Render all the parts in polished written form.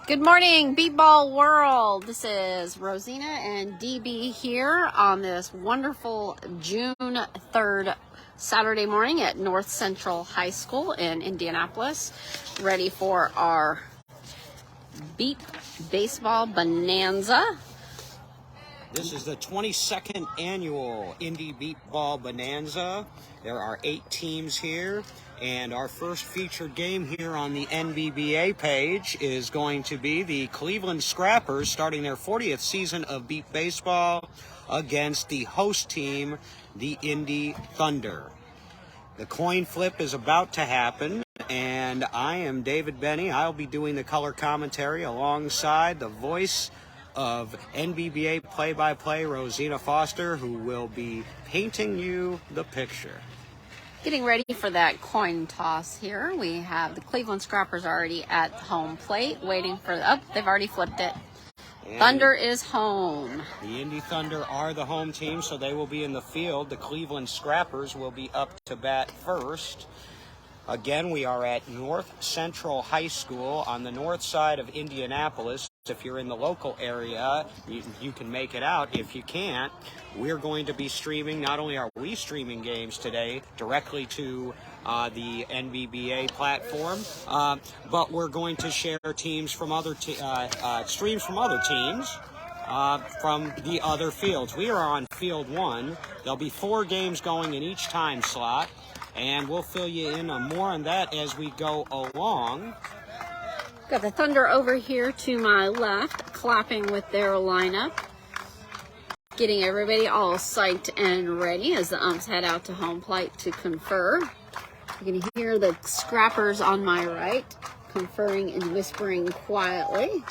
Good morning, Beat Ball World. This is Rosina and DB here on this wonderful June 3rd Saturday morning at North Central High School in Indianapolis, ready for our Beat Baseball Bonanza. This is the 22nd annual Indy Beat Ball Bonanza. There are 8 teams here, and our first featured game here on the NBBA page is going to be the Cleveland Scrappers starting their 40th season of Beat Baseball against the host team, the Indy Thunder. The coin flip is about to happen, and I am David Benny. I'll be doing the color commentary alongside the voice of NBBA play-by-play, Rosina Foster, who will be painting you the picture. Getting ready for that coin toss here. We have the Cleveland Scrappers already at home plate, waiting for they've already flipped it. And Thunder is home. The Indy Thunder are the home team, so they will be in the field. The Cleveland Scrappers will be up to bat first. Again, we are at North Central High School on the north side of Indianapolis. If you're in the local area, you can make it out. If you can't, we're going to be streaming. Not only are we streaming games today directly to the NBBA platform, but we're going to share teams from other streams from other teams from the other fields. We are on Field 1. There'll be 4 games going in each time slot, and we'll fill you in on more on that as we go along. Got the Thunder over here to my left, clapping with their lineup, getting everybody all psyched and ready as the umps head out to home plate to confer. You can hear the Scrappers on my right conferring and whispering quietly.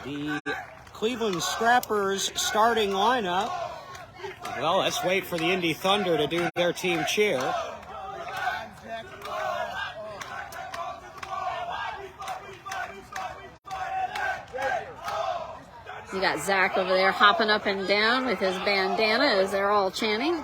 The Cleveland Scrappers starting lineup. Well, let's wait for the Indy Thunder to do their team cheer. You got Zach over there hopping up and down with his bandana as they're all chanting.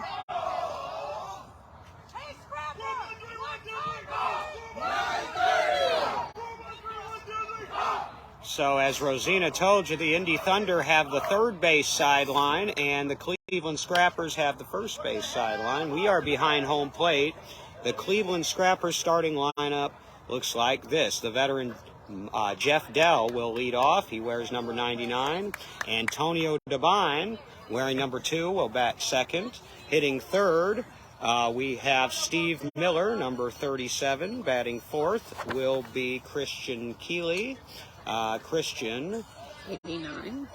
So as Rosina told you, the Indy Thunder have the third base sideline and the Cleveland Scrappers have the first base sideline. We are behind home plate. The Cleveland Scrappers starting lineup looks like this. The veteran Jeff Dell will lead off. He wears number 99. Antonio Devine, wearing number 2, will bat second. Hitting third, we have Steve Miller, number 37. Batting fourth will be Christian Keeley. Christian 89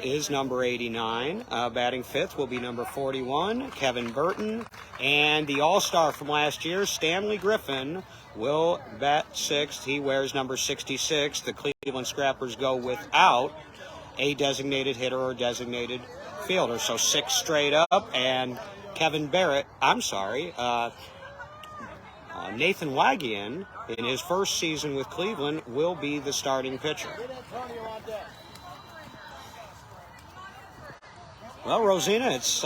is number 89. Batting fifth will be number 41, Kevin Burton. And the all-star from last year, Stanley Griffin, will bat sixth. He wears number 66. The Cleveland Scrappers go without a designated hitter or designated fielder. So 6 straight up. And Nathan Wagian, in his first season with Cleveland, will be the starting pitcher. Well, Rosina, it's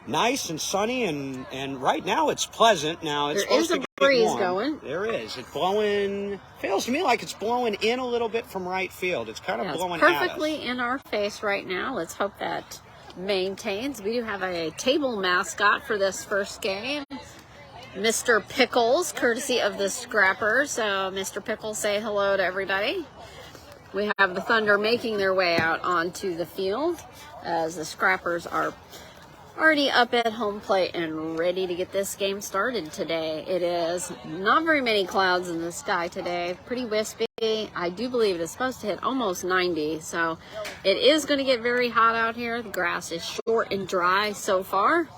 nice and sunny, and right now it's pleasant. Now it's there is a breeze going. There is. It's blowing. Feels to me like it's blowing in a little bit from right field. It's kind of blowing perfectly at us. In our face right now. Let's hope that maintains. We do have a table mascot for this first game, Mr. Pickles, courtesy of the Scrappers. So, Mr. Pickles, say hello to everybody. We have the Thunder making their way out onto the field as the Scrappers are already up at home plate and ready to get this game started today. It is not very many clouds in the sky today, pretty wispy. I do believe it is supposed to hit almost 90, so it is going to get very hot out here. The grass is short and dry so far.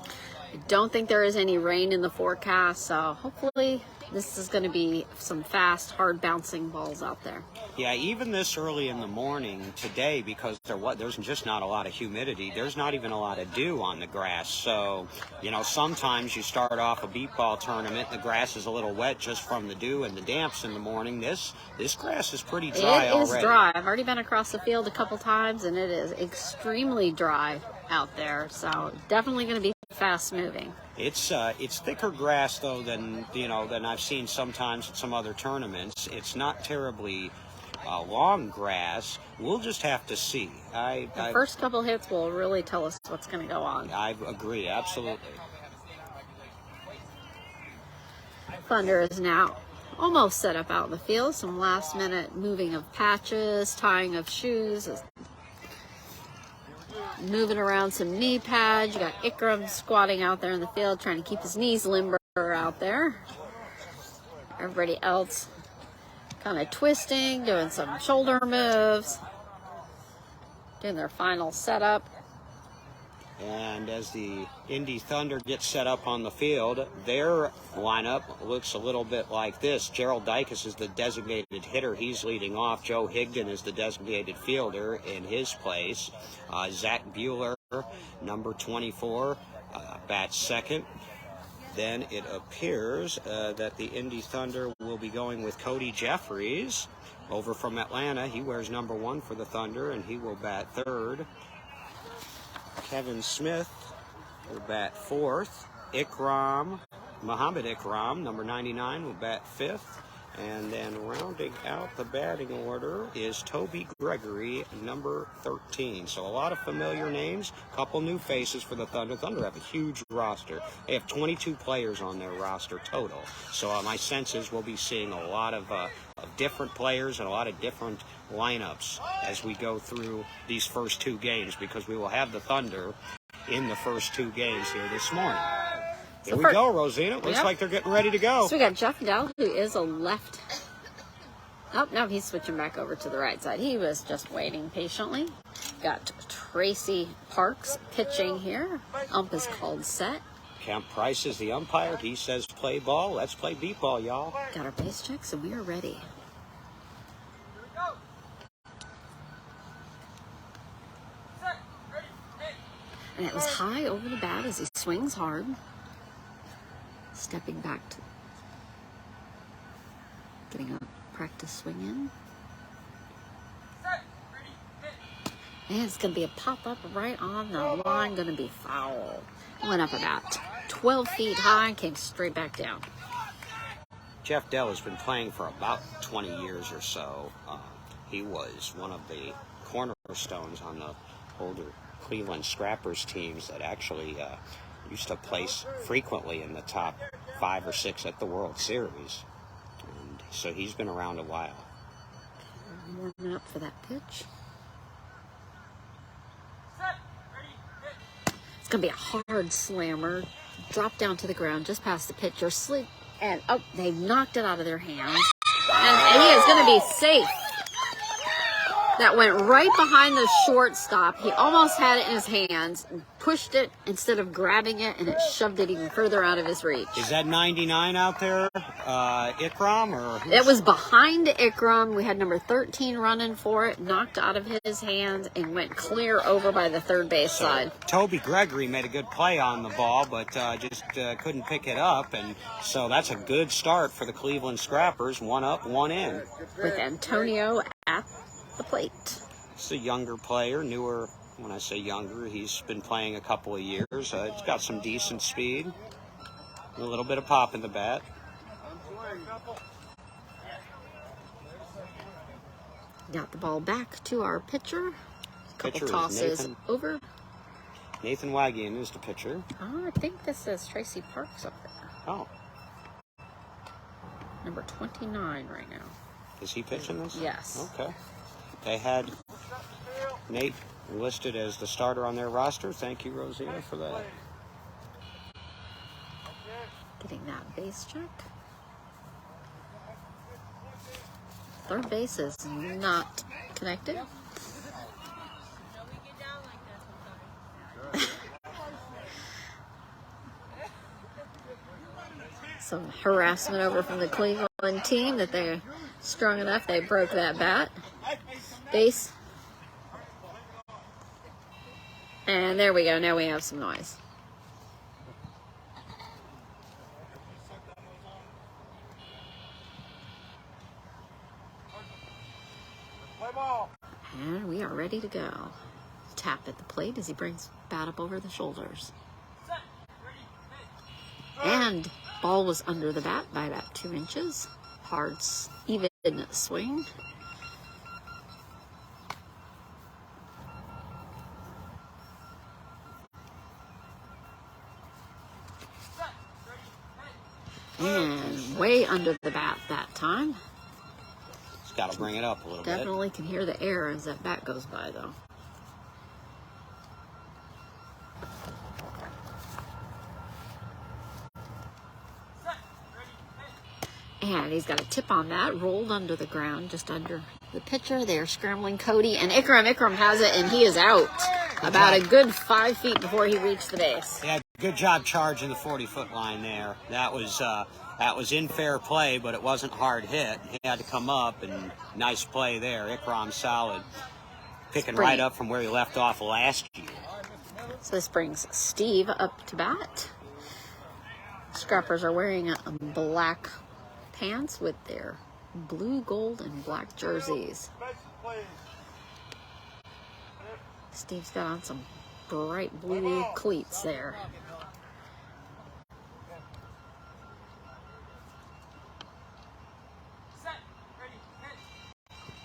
I don't think there is any rain in the forecast, so hopefully this is going to be some fast, hard bouncing balls out there. Yeah, even this early in the morning today, because there's just not a lot of humidity. There's not even a lot of dew on the grass. So, sometimes you start off a beat ball tournament, the grass is a little wet just from the dew and the damps in the morning. This grass is pretty dry already. It is dry. I've already been across the field a couple times, and it is extremely dry out there. So definitely going to be fast moving. It's thicker grass though than than I've seen sometimes at some other tournaments. It's not terribly long grass. We'll just have to see. The first couple hits will really tell us what's going to go on. I agree, absolutely. Thunder is now almost set up out in the field. Some last minute moving of patches, tying of shoes, moving around some knee pads. You got Ikram squatting out there in the field trying to keep his knees limber out there. Everybody else kind of twisting, doing some shoulder moves, doing their final setup. And as the Indy Thunder gets set up on the field, their lineup looks a little bit like this. Gerald Dykes is the designated hitter. He's leading off. Joe Higdon is the designated fielder in his place. Zach Bueller, number 24, bats second. Then it appears that the Indy Thunder will be going with Cody Jeffries over from Atlanta. He wears number 1 for the Thunder, and he will bat third. Kevin Smith will bat 4th. Muhammad Ikram, number 99, will bat 5th. And then rounding out the batting order is Toby Gregory, number 13. So a lot of familiar names, a couple new faces for the Thunder. Thunder have a huge roster. They have 22 players on their roster total. So my sense is we'll be seeing a lot of different players and a lot of different lineups as we go through these first 2 games, because we will have the Thunder in the first 2 games here this morning. Here we go, Rosina. Looks like they're getting ready to go. So we got Jeff Dell, who is a left. Oh, no, he's switching back over to the right side. He was just waiting patiently. Got Tracy Parks pitching here. Ump is called set. Kemp Price is the umpire. He says play ball. Let's play beat ball, y'all. Got our base checks, and we are ready. And it was high over the bat as he swings hard. Stepping back to getting a practice swing in. And it's going to be a pop-up right on the line. Going to be foul. Went up about 12 feet high and came straight back down. Jeff Dell has been playing for about 20 years or so. He was one of the cornerstones on the older Cleveland Scrappers teams that actually used to place frequently in the top 5 or 6 at the World Series. And so he's been around a while. Warming up for that pitch. It's going to be a hard slammer. Drop down to the ground just past the pitcher. Slip, and oh, they knocked it out of their hands. And he is going to be safe. That went right behind the shortstop. He almost had it in his hands and pushed it instead of grabbing it, and it shoved it even further out of his reach. Is that 99 out there, Ikram? Or it was behind Ikram. We had number 13 running for it, knocked out of his hands, and went clear over by the third base side. Toby Gregory made a good play on the ball, but just couldn't pick it up, and so that's a good start for the Cleveland Scrappers. 1 up, 1 in. With Antonio at the plate. It's a younger player, newer. When I say younger, he's been playing a couple of years. He's got some decent speed, a little bit of pop in the bat. Got the ball back to our pitcher. Couple Pitcher tosses over. Nathan Wagian is the pitcher. Oh, I think this is Tracy Parks up there. Oh. Number 29 right now. Is he pitching this? Yes. Okay. They had Nate listed as the starter on their roster. Thank you, Rosina, for that. Getting that base check. Third base is not connected. Some harassment over from the Cleveland team that they're strong enough they broke that bat. Base. And there we go. Now we have some noise. And we are ready to go. Tap at the plate as he brings bat up over the shoulders. And ball was under the bat by about 2 inches. Hard, even swing. And way under the bat that time. Just got to bring it up a little bit. Definitely can hear the air as that bat goes by, though. And he's got a tip on that, rolled under the ground, just under the pitcher. They're scrambling Cody, and Ikram. Ikram has it, and he is out about a good 5 feet before he reached the base. Yeah, good job charging the 40-foot line there. That was in fair play, but it wasn't hard hit. He had to come up, and nice play there. Ikram solid, picking right up from where he left off last year. So this brings Steve up to bat. Scrappers are wearing a black pants with their blue, gold, and black jerseys. Steve's got on some bright blue cleats there.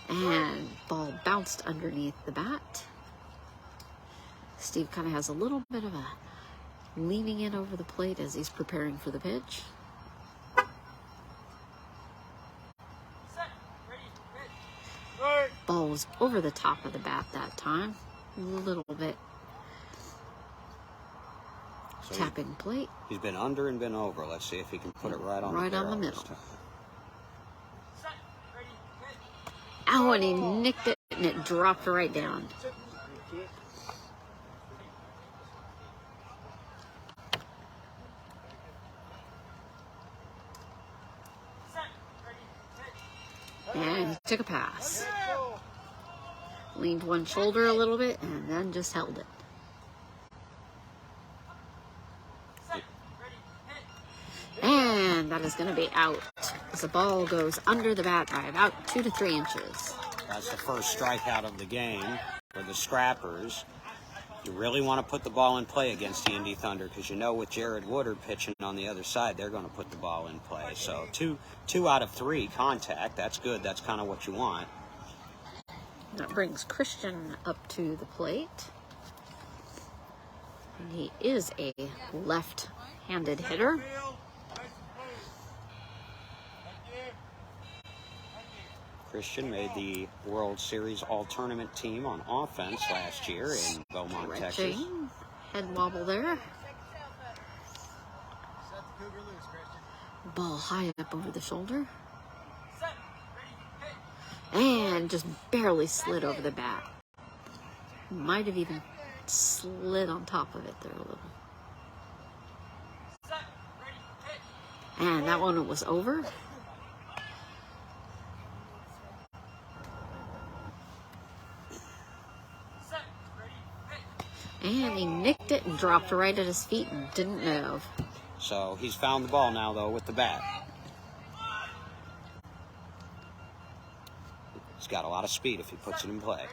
And ball bounced underneath the bat. Steve kind of has a little bit of a leaning in over the plate as he's preparing for the pitch. Ball was over the top of the bat that time. A little bit so tapping plate. He's been under and been over. Let's see if he can put it right on the middle. Oh, and he nicked it and it dropped right down. And he took a pass. Leaned one shoulder a little bit and then just held it. And that is going to be out as the ball goes under the bat by about 2 to 3 inches. That's the first strikeout of the game for the Scrappers. You really want to put the ball in play against the Indy Thunder because you know with Jared Woodard pitching on the other side, they're going to put the ball in play. So two out of 3 contact. That's good. That's kind of what you want. That brings Christian up to the plate. And he is a left-handed hitter. Christian made the World Series All-Tournament team on offense last year in Beaumont, Texas. Head wobble there. Ball high up over the shoulder. And just barely slid over the bat. Might have even slid on top of it there a little. And that one was over. And he nicked it and dropped right at his feet and didn't move. So he's found the ball now, though, with the bat. He's got a lot of speed if he puts it in play.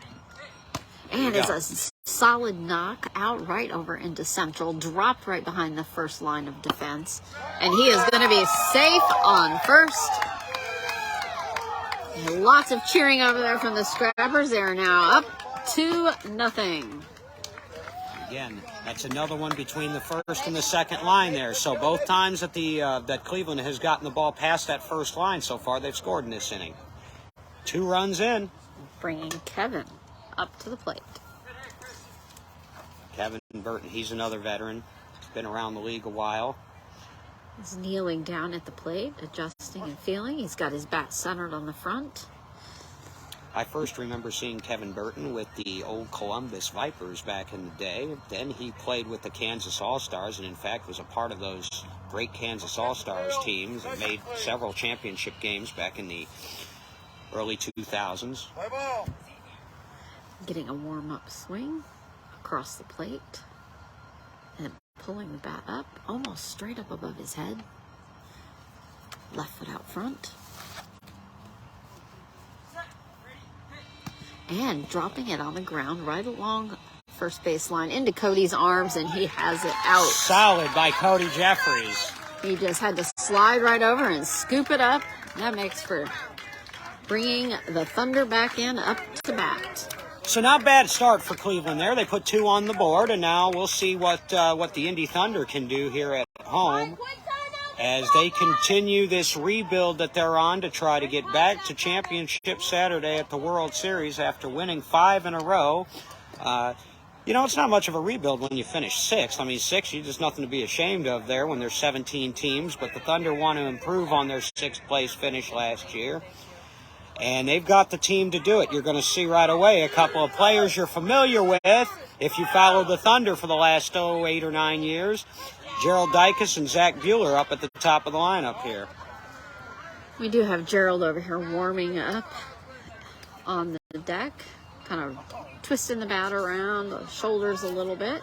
And it's a solid knock out right over into central. Dropped right behind the first line of defense. And he is going to be safe on first. And lots of cheering over there from the Scrappers. They are now up 2-0. Again, that's another one between the first and the second line there. So both times that that Cleveland has gotten the ball past that first line so far, they've scored in this inning. 2 runs in. Bringing Kevin up to the plate. Kevin Burton, he's another veteran. He's been around the league a while. He's kneeling down at the plate, adjusting and feeling. He's got his bat centered on the front. I first remember seeing Kevin Burton with the old Columbus Vipers back in the day. Then he played with the Kansas All-Stars and, in fact, was a part of those great Kansas All-Stars teams and made several championship games back in the early 2000s. Getting a warm-up swing across the plate and pulling the bat up almost straight up above his head. Left foot out front. And dropping it on the ground right along first baseline into Cody's arms, and he has it out. Solid by Cody Jeffries. He just had to slide right over and scoop it up. That makes for bringing the Thunder back in up to bat. So not bad start for Cleveland there. They put 2 on the board, and now we'll see what the Indy Thunder can do here at home as they continue this rebuild that they're on to try to get back to championship Saturday at the World Series after winning 5 in a row. You know, it's not much of a rebuild when you finish 6th. I mean, 6th, you just nothing to be ashamed of there when there's 17 teams, but the Thunder want to improve on their 6th place finish last year. And they've got the team to do it. You're going to see right away a couple of players you're familiar with if you follow the Thunder for the last 8 or 9 years. Gerald Dicus and Zach Buehler up at the top of the lineup here. We do have Gerald over here warming up on the deck, kind of twisting the bat around, the shoulders a little bit.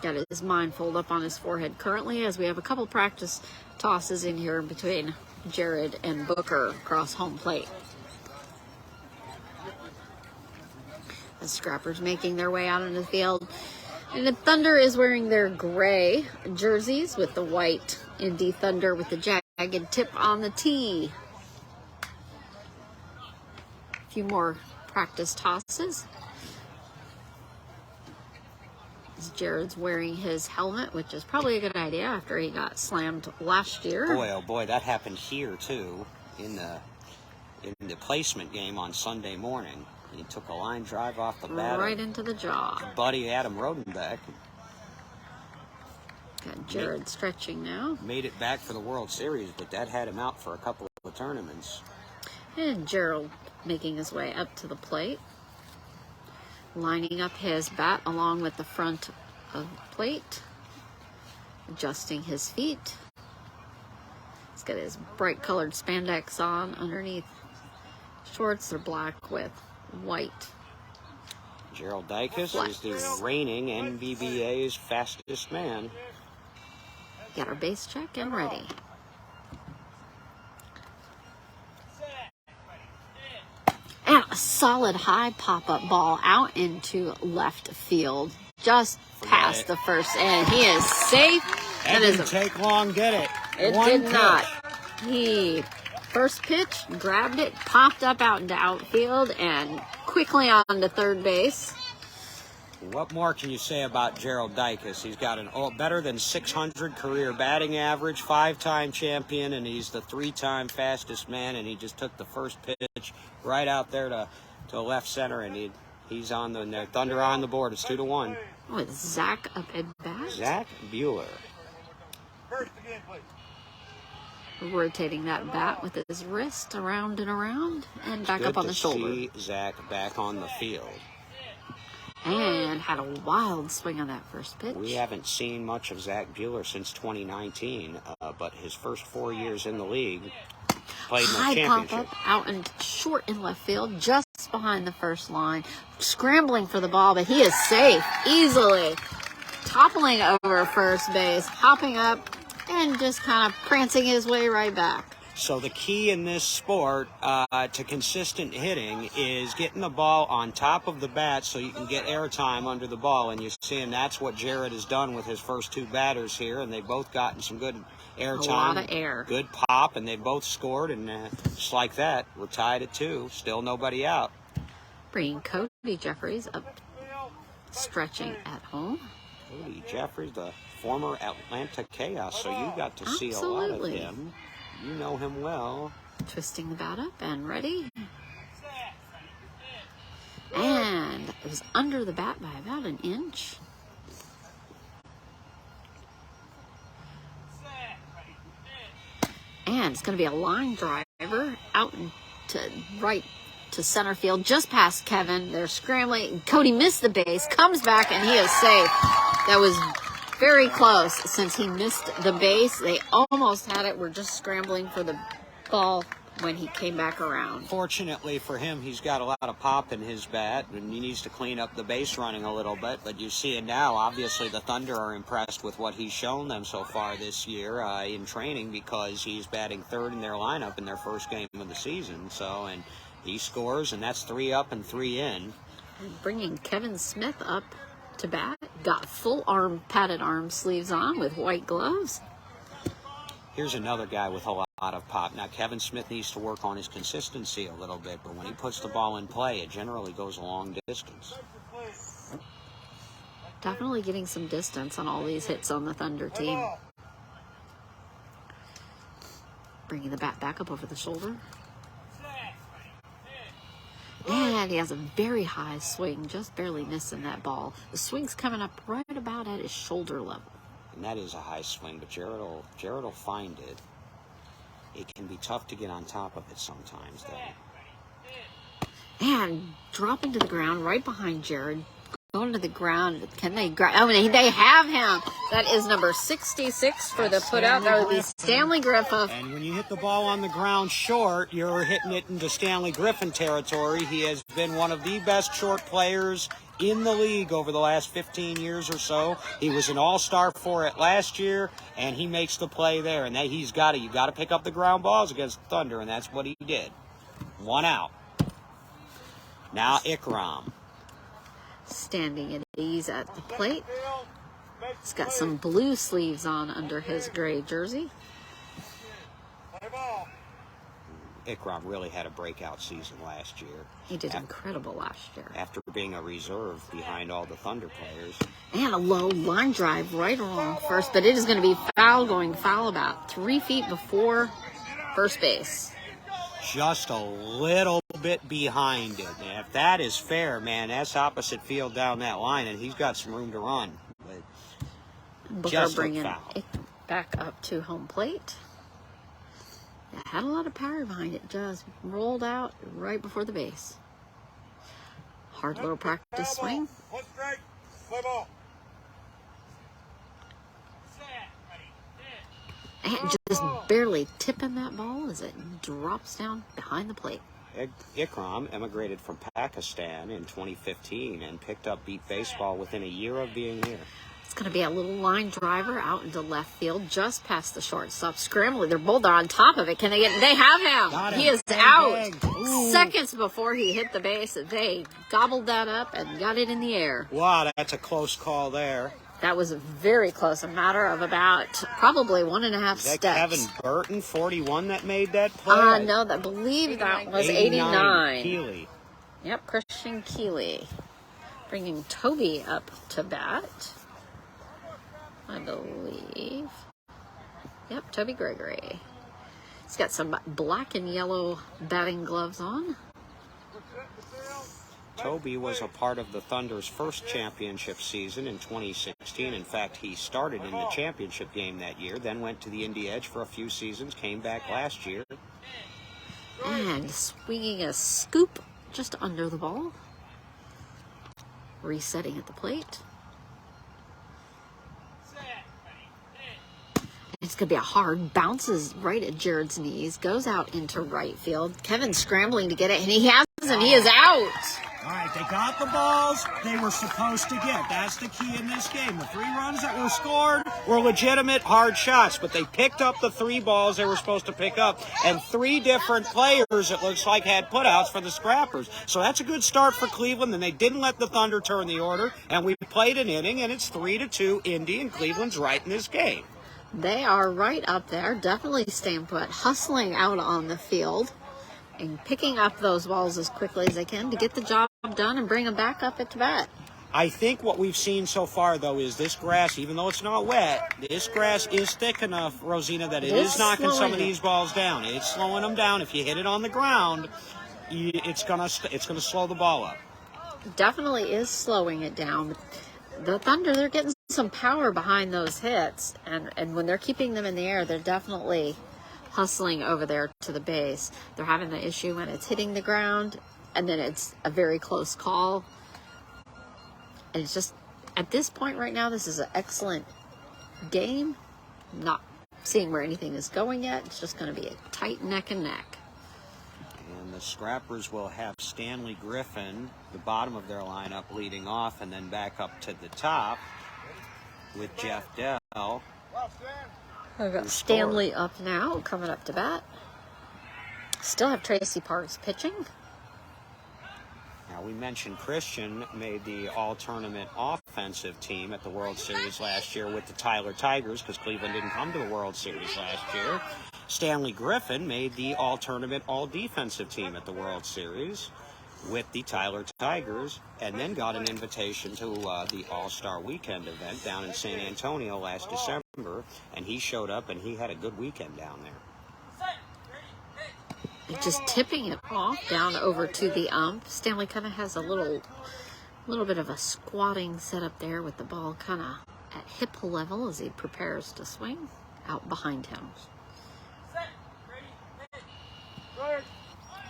Got his mind fold up on his forehead currently as we have a couple practice tosses in here between Jared and Booker across home plate. The Scrappers making their way out into the field. And the Thunder is wearing their gray jerseys with the white Indy Thunder with the jagged tip on the tee. A few more practice tosses. As Jared's wearing his helmet, which is probably a good idea after he got slammed last year. Boy, oh boy, that happened here too in the placement game on Sunday morning. He took a line drive off the bat. Right into the jaw. Buddy Adam Rodenbeck. Got Jared stretching now. Made it back for the World Series, but that had him out for a couple of tournaments. And Gerald making his way up to the plate. Lining up his bat along with the front of the plate. Adjusting his feet. He's got his bright colored spandex on underneath shorts. They're black with white. Gerald Dicus is the reigning NBBA's fastest man. Got our base check and ready. And a solid high pop-up ball out into left field, just past the first end. He is safe. It didn't take long, did it? It did not. He first pitch, grabbed it, popped up out into outfield, and quickly on to third base. What more can you say about Gerald Dicus? He's got an better than 600 career batting average, 5-time champion, and he's the 3-time fastest man, and he just took the first pitch right out there to left center, and he's on the Thunder on the board. It's 2-1. With Zach up at bat. Zach Buehler. First again, please. Rotating that bat with his wrist around and around, and back Good up on the shoulder. See Zach back on the field. And had a wild swing on that first pitch. We haven't seen much of Zach Buehler since 2019, but his first 4 years in the league played in the High championship. pop-up out and short in left field, just behind the first line. Scrambling for the ball, but he is safe, easily. Toppling over first base, hopping up, and just kind of prancing his way right back. So the key in this sport to consistent hitting is getting the ball on top of the bat so you can get airtime under the ball. And you're seeing that's what Jared has done with his first 2 batters here. And they've both gotten some good airtime. A lot of air. Good pop, and they both scored. And just like that, we're tied at 2. Still nobody out. Bringing Cody Jeffries up, stretching at home. Cody Jeffries, the former Atlanta Chaos, so you got to see a lot of Absolutely. him. You know him well. Twisting the bat up and ready. And it was under the bat by about an inch. And it's going to be a line driver out to right to center field, just past Kevin. They're scrambling. Cody missed the base, comes back, and he is safe. That was very close. Since he missed the base, they almost had it. We're just scrambling for the ball when he came back around. Fortunately for him, he's got a lot of pop in his bat, and he needs to clean up the base running a little bit. But you see it now. Obviously, the Thunder are impressed with what he's shown them so far this year in training, because he's batting 3rd in their lineup in their first game of the season. So, and he scores, and that's 3 up and 3 in. And bringing Kevin Smith up to bat. Got full padded arm sleeves on with white gloves. Here's another guy with a lot of pop. Now, Kevin Smith needs to work on his consistency a little bit, but when he puts the ball in play, it generally goes a long distance. Definitely getting some distance on all these hits on the Thunder team. Bringing the bat back up over the shoulder. And he has a very high swing, just barely missing that ball. The swing's coming up right about at his shoulder level. And that is a high swing, but Jared will find it. It can be tough to get on top of it sometimes, though. And dropping to the ground right behind Jared. Going to the ground. Can they grab? Oh, they have him. That is number 66 for the put-out. That would be Stanley Griffith. And when you hit the ball on the ground short, you're hitting it into Stanley Griffin territory. He has been one of the best short players in the league over the last 15 years or so. He was an all-star for it last year, and he makes the play there. And that you got to pick up the ground balls against Thunder, and that's what he did. 1 out. Now Ikram. Standing at ease at the plate. He's got some blue sleeves on under his gray jersey. Ikram really had a breakout season last year. He did incredible last year. After being a reserve behind all the Thunder players. And a low line drive right along first, but it is going to be going foul about 3 feet before first base. Just a little bit behind it. And if that is fair, man, that's opposite field down that line, and he's got some room to run. But Booker bringing it back up to home plate. It had a lot of power behind it. Just rolled out right before the base. Hard little practice swing. One strike, play ball. And just barely tipping that ball as it drops down behind the plate. Ikram emigrated from Pakistan in 2015 and picked up beat baseball within a year of being here. It's going to be a little line driver out into left field, just past the shortstop. Scrambling. They're both on top of it. Can they get? They have him. He is out. Seconds before he hit the base, they gobbled that up and got it in the air. Wow, that's a close call there. That was very close, a matter of about probably 1.5 steps. Is that Kevin Burton, 41, that made that play? No, I believe that was 89. Keeley. Yep, Christian Keeley. Bringing Toby up to bat, I believe. Yep, Toby Gregory. He's got some black and yellow batting gloves on. Toby was a part of the Thunder's first championship season in 2016. In fact, he started in the championship game that year, then went to the Indy Edge for a few seasons, came back last year. And swinging a scoop just under the ball. Resetting at the plate. It's going to be a hard, bounces right at Jared's knees, goes out into right field. Kevin's scrambling to get it, and he hasn't. He is out. All right, they got the balls they were supposed to get. That's the key in this game. The 3 runs that were scored were legitimate hard shots, but they picked up the 3 balls they were supposed to pick up, and 3 different players, it looks like, had putouts for the Scrappers. So that's a good start for Cleveland, and they didn't let the Thunder turn the order, and we played an inning, and it's 3-2 Indy, and Cleveland's right in this game. They are right up there, definitely staying put, hustling out on the field and picking up those balls as quickly as they can to get the job done and bring them back up at bat. I think what we've seen so far, though, is this grass, even though it's not wet, this grass is thick enough, Rosina, that it is knocking some of these balls down. It's slowing them down. If you hit it on the ground, it's gonna slow the ball up. Definitely is slowing it down. The Thunder, they're getting some power behind those hits, and when they're keeping them in the air, they're definitely hustling over there to the base. They're having the issue when it's hitting the ground, and then it's a very close call. And it's just, at this point right now, this is an excellent game. Not seeing where anything is going yet. It's just going to be a tight neck and neck. And the Scrappers will have Stanley Griffin, the bottom of their lineup, leading off, and then back up to the top with Jeff Dell. I've got Stanley up now, coming up to bat. Still have Tracy Parks pitching. Now, we mentioned Christian made the all-tournament offense. offensive team at the World Series last year with the Tyler Tigers, because Cleveland didn't come to the World Series last year. Stanley Griffin made the all-tournament, all-defensive team at the World Series with the Tyler Tigers, and then got an invitation to the All-Star Weekend event down in San Antonio last December, and he showed up, and he had a good weekend down there. Just tipping it off down over to the ump. Stanley kind of has a little bit of a squatting setup there with the ball kind of at hip level as he prepares to swing out behind him.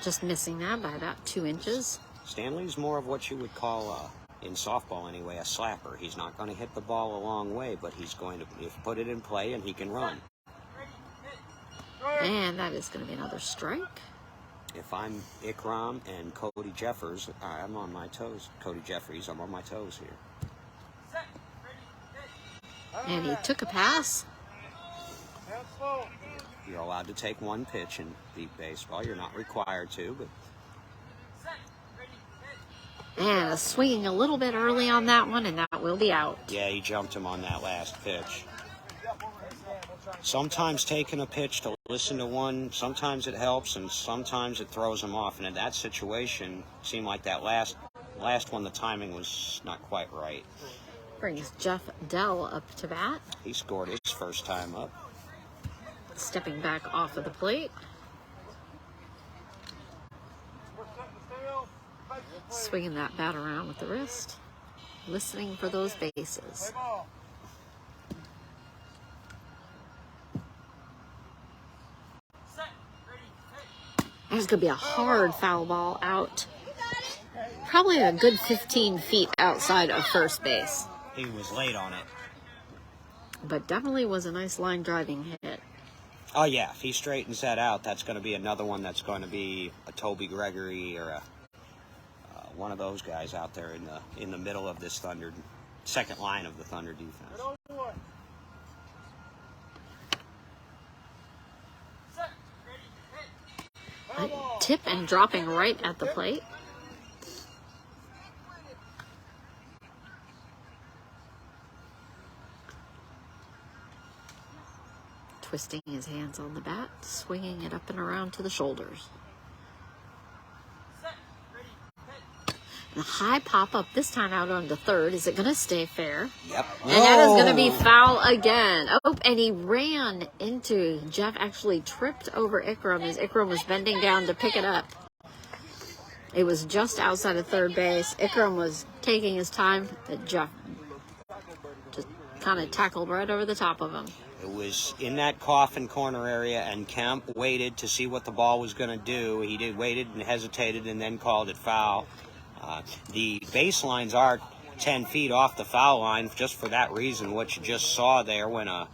Just missing that by about 2 inches. Stanley's more of what you would call, in softball anyway, a slapper. He's not going to hit the ball a long way, but he's going to put it in play, and he can run. And that is going to be another strike. If I'm Ikram and Cody Jeffers, I'm on my toes. Cody Jeffries, I'm on my toes here. And he took a pass. You're allowed to take one pitch in deep baseball. You're not required to, but... And swinging a little bit early on that one, and that will be out. Yeah, he jumped him on that last pitch. Sometimes taking a pitch to listen to one, sometimes it helps, and sometimes it throws him off. And in that situation, it seemed like that last one, the timing was not quite right. Brings Jeff Dell up to bat. He scored his first time up. Stepping back off of the plate. Swinging that bat around with the wrist. Listening for those bases. There's going to be a hard foul ball out. Probably a good 15 feet outside of first base. He was late on it. But definitely was a nice line driving hit. Oh, yeah. If he straightens that out, that's going to be another one that's going to be a Toby Gregory or one of those guys out there in the middle of this Thunder, second line of the Thunder defense. Tip and dropping right at the plate. Twisting his hands on the bat, swinging it up and around to the shoulders. And a high pop-up this time out on the third. Is it going to stay fair? Yep. And that is going to be foul again. Oh, and he ran into, Jeff actually tripped over Ikram as Ikram was bending down to pick it up. It was just outside of third base. Ikram was taking his time, but Jeff just kind of tackled right over the top of him. It was in that coffin corner area, and Kemp waited to see what the ball was going to do. He waited and hesitated and then called it foul. The baselines are 10 feet off the foul line just for that reason, what you just saw there when a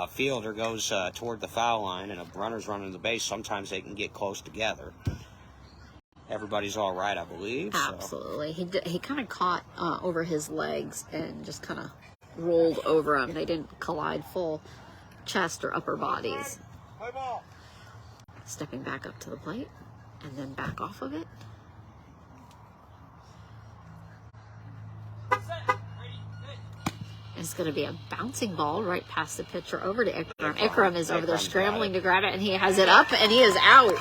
fielder goes toward the foul line and a runner's running the base. Sometimes they can get close together. Everybody's all right, I believe. Absolutely. So. He kind of caught over his legs and just kind of rolled over him. They didn't collide full chest or upper bodies. Stepping back up to the plate and then back off of it. It's going to be a bouncing ball right past the pitcher over to Ikram. Ikram is over there scrambling to grab it, and he has it up, and he is out.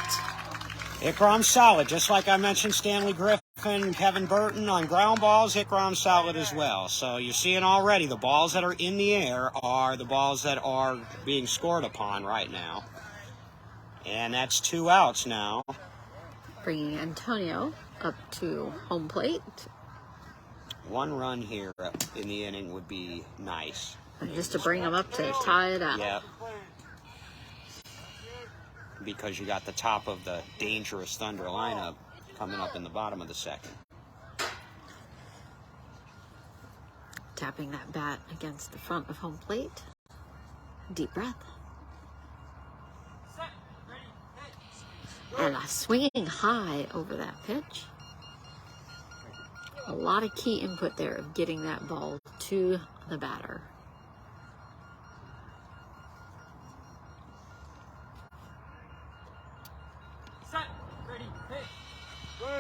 Ikram's solid, just like I mentioned Stanley Griffin, Kevin Burton on ground balls. Ikram's solid as well. So you're seeing already the balls that are in the air are the balls that are being scored upon right now. And that's 2 outs now. Bringing Antonio up to home plate. 1 run here in the inning would be nice. And just to bring him up to tie it up. Yep. Because you got the top of the dangerous Thunder lineup coming up in the bottom of the second. Tapping that bat against the front of home plate. Deep breath. And swinging high over that pitch. A lot of key input there of getting that ball to the batter.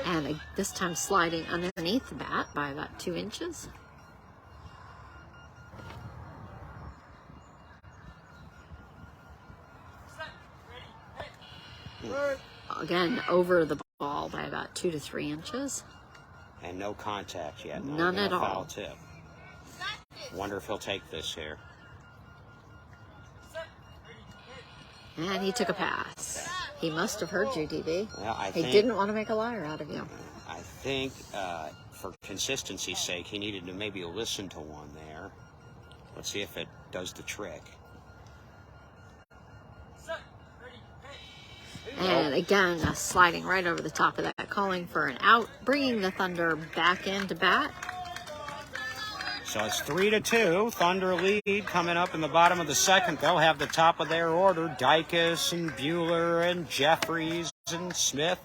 And this time sliding underneath the bat by about 2 inches. again, over the ball by about 2 to 3 inches. And no contact yet. None at all. Foul tip. Wonder if he'll take this here. And he took a pass. He must have heard you, DB. Well, he didn't want to make a liar out of you. I think for consistency's sake, he needed to maybe listen to one there. Let's see if it does the trick. And again, sliding right over the top of that, calling for an out, bringing the Thunder back into bat. So it's 3-2. Thunder lead coming up in the bottom of the second. They'll have the top of their order. Dykes and Bueller and Jeffries and Smith.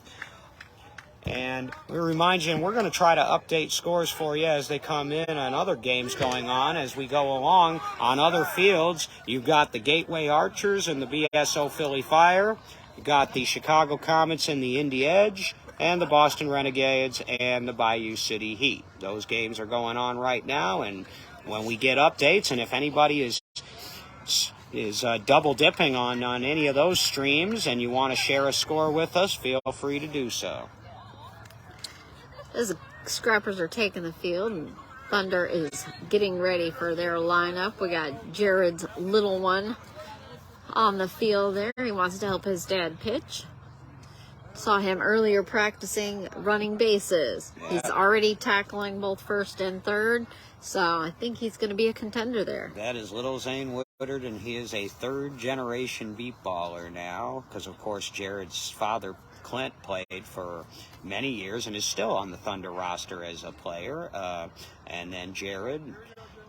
And we remind you, and we're going to try to update scores for you as they come in on other games going on as we go along. On other fields, you've got the Gateway Archers and the BSO Philly Fire. You've got the Chicago Comets and the Indy Edge, and the Boston Renegades and the Bayou City Heat. Those games are going on right now, and when we get updates, and if anybody is double dipping on any of those streams and you want to share a score with us, feel free to do so. As the Scrappers are taking the field, and Thunder is getting ready for their lineup. We got Jared's little one on the field there. He wants to help his dad pitch. Saw him earlier practicing running bases. Yeah. He's already tackling both first and third, so I think he's going to be a contender there. That is little Zane Woodard, and he is a third-generation beat baller now, because, of course, Jared's father, Clint, played for many years and is still on the Thunder roster as a player. And then Jared,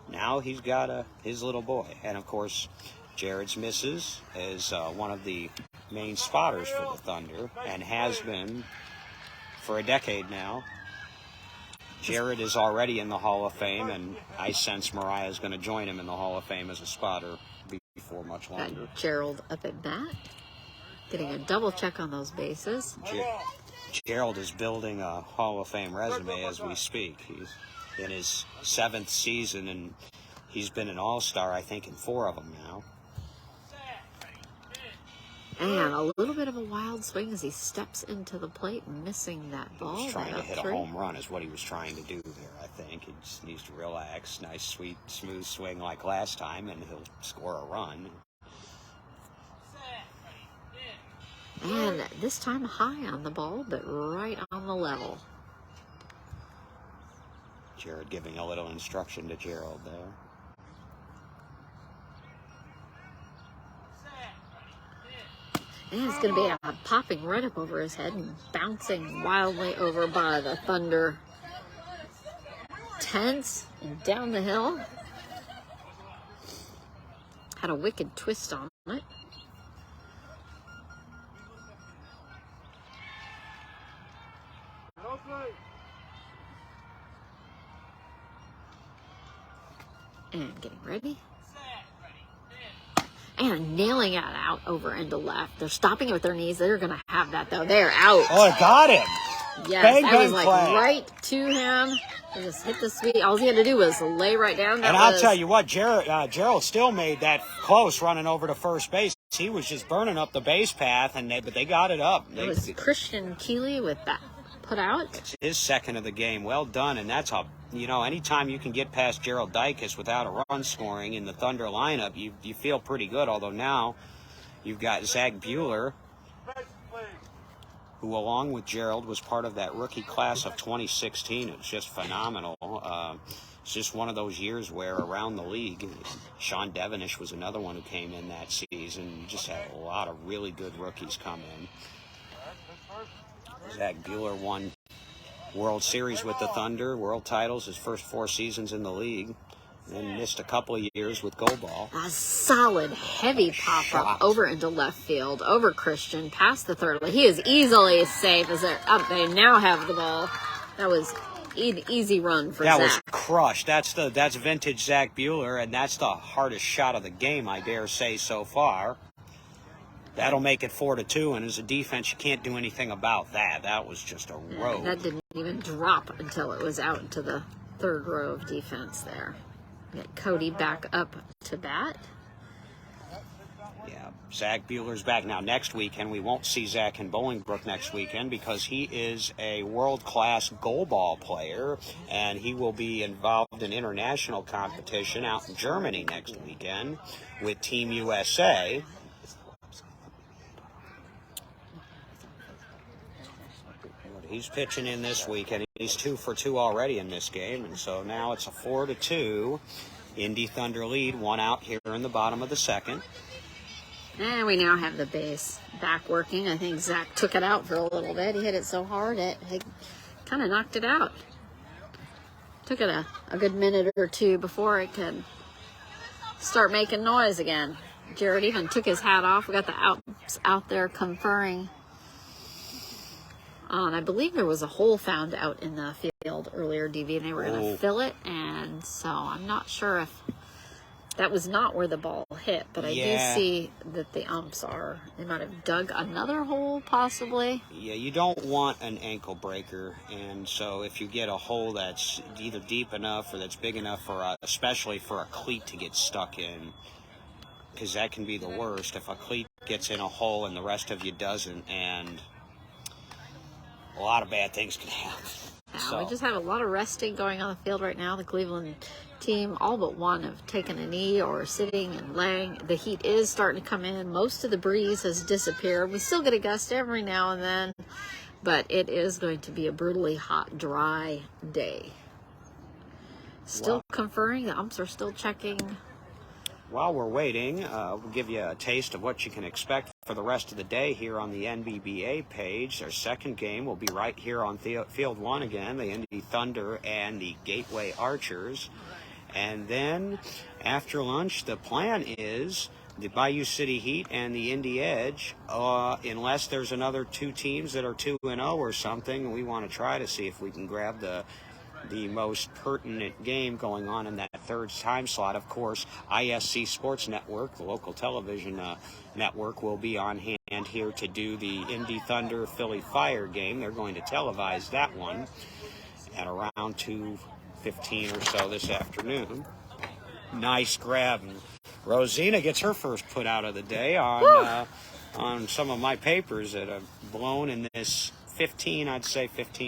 now he's got his little boy. And, of course, Jared's missus is one of the main spotters for the Thunder and has been for a decade now. Jared is already in the Hall of Fame, and I sense Mariah is going to join him in the Hall of Fame as a spotter before much longer. Got Gerald up at bat, getting a double check on those bases. Gerald is building a Hall of Fame resume as we speak. He's in his 7th season, and he's been an all-star, I think, in 4 of them now. And a little bit of a wild swing as he steps into the plate, missing that ball. He was trying to hit a home run is what he was trying to do there, I think. He just needs to relax. Nice, sweet, smooth swing like last time, and he'll score a run. And this time high on the ball, but right on the level. Jared giving a little instruction to Gerald there. And it's going to be popping right up over his head and bouncing wildly over by the Thunder tents and down the hill. Had a wicked twist on it. And getting ready. And nailing it out over into left. They're stopping it with their knees. They're going to have that, though. They're out. Oh, it got him. Yes, bang, that was like play. Right to him. He just hit the sweet. All he had to do was lay right down. And I'll tell you what, Gerald still made that close running over to first base. He was just burning up the base path, but they got it up. It was Christian Keeley with that put out. It's his second of the game. Well done. And that's anytime you can get past Gerald Dykes without a run scoring in the Thunder lineup, you feel pretty good. Although now you've got Zach Bueller, who along with Gerald was part of that rookie class of 2016. It was just phenomenal. It's just one of those years where around the league, Sean Devenish was another one who came in that season. Just had a lot of really good rookies come in. Zach Bueller won World Series with the Thunder, world titles, his first 4 seasons in the league. Then missed a couple of years with goal ball. A solid, heavy pop-up over into left field, over Christian, past the third. He is easily safe as they now have the ball. That was an easy run for Zach. That was crushed. That's vintage Zach Bueller, and that's the hardest shot of the game, I dare say, so far. That'll make it 4-2, and as a defense, you can't do anything about that. That was just a road. That didn't even drop until it was out into the third row of defense there. Get Cody back up to bat. Yeah, Zach Bueller's back. Now, next weekend, we won't see Zach in Bolingbrook next weekend because he is a world-class goalball player, and he will be involved in international competition out in Germany next weekend with Team USA. He's pitching in this week, and he's 2 for 2 already in this game, and so now it's a 4-2. Indy Thunder lead, 1 out here in the bottom of the second. And we now have the base back working. I think Zach took it out for a little bit. He hit it so hard it kind of knocked it out. Took it a good minute or two before it could start making noise again. Jared even took his hat off. We got the outs out there conferring. And I believe there was a hole found out in the field earlier, DV, and they were going to fill it. And so I'm not sure if that was not where the ball hit, but I do see that the umps they might have dug another hole, possibly. Yeah, you don't want an ankle breaker, and so if you get a hole that's either deep enough or that's big enough especially for a cleat to get stuck in, because that can be the worst if a cleat gets in a hole and the rest of you doesn't, and a lot of bad things can happen. Yeah, we just have a lot of resting going on the field right now. The Cleveland team, all but one, have taken a knee or are sitting and laying. The heat is starting to come in. Most of the breeze has disappeared. We still get a gust every now and then, but it is going to be a brutally hot, dry day. Still conferring. The umps are still checking. While we're waiting, we'll give you a taste of what you can expect for the rest of the day here on the NBBA page. Our second game will be right here on Field 1 again, the Indy Thunder and the Gateway Archers. And then after lunch, the plan is the Bayou City Heat and the Indy Edge, unless there's another 2 teams that are 2-0 or something. We want to try to see if we can grab the most pertinent game going on in that third time slot. Of course, ISC Sports Network, the local television network, will be on hand here to do the Indy Thunder Philly Fire game. They're going to televise that one at around 2:15 or so this afternoon. Nice grab. And Rosina gets her first put out of the day on some of my papers that have blown in this 15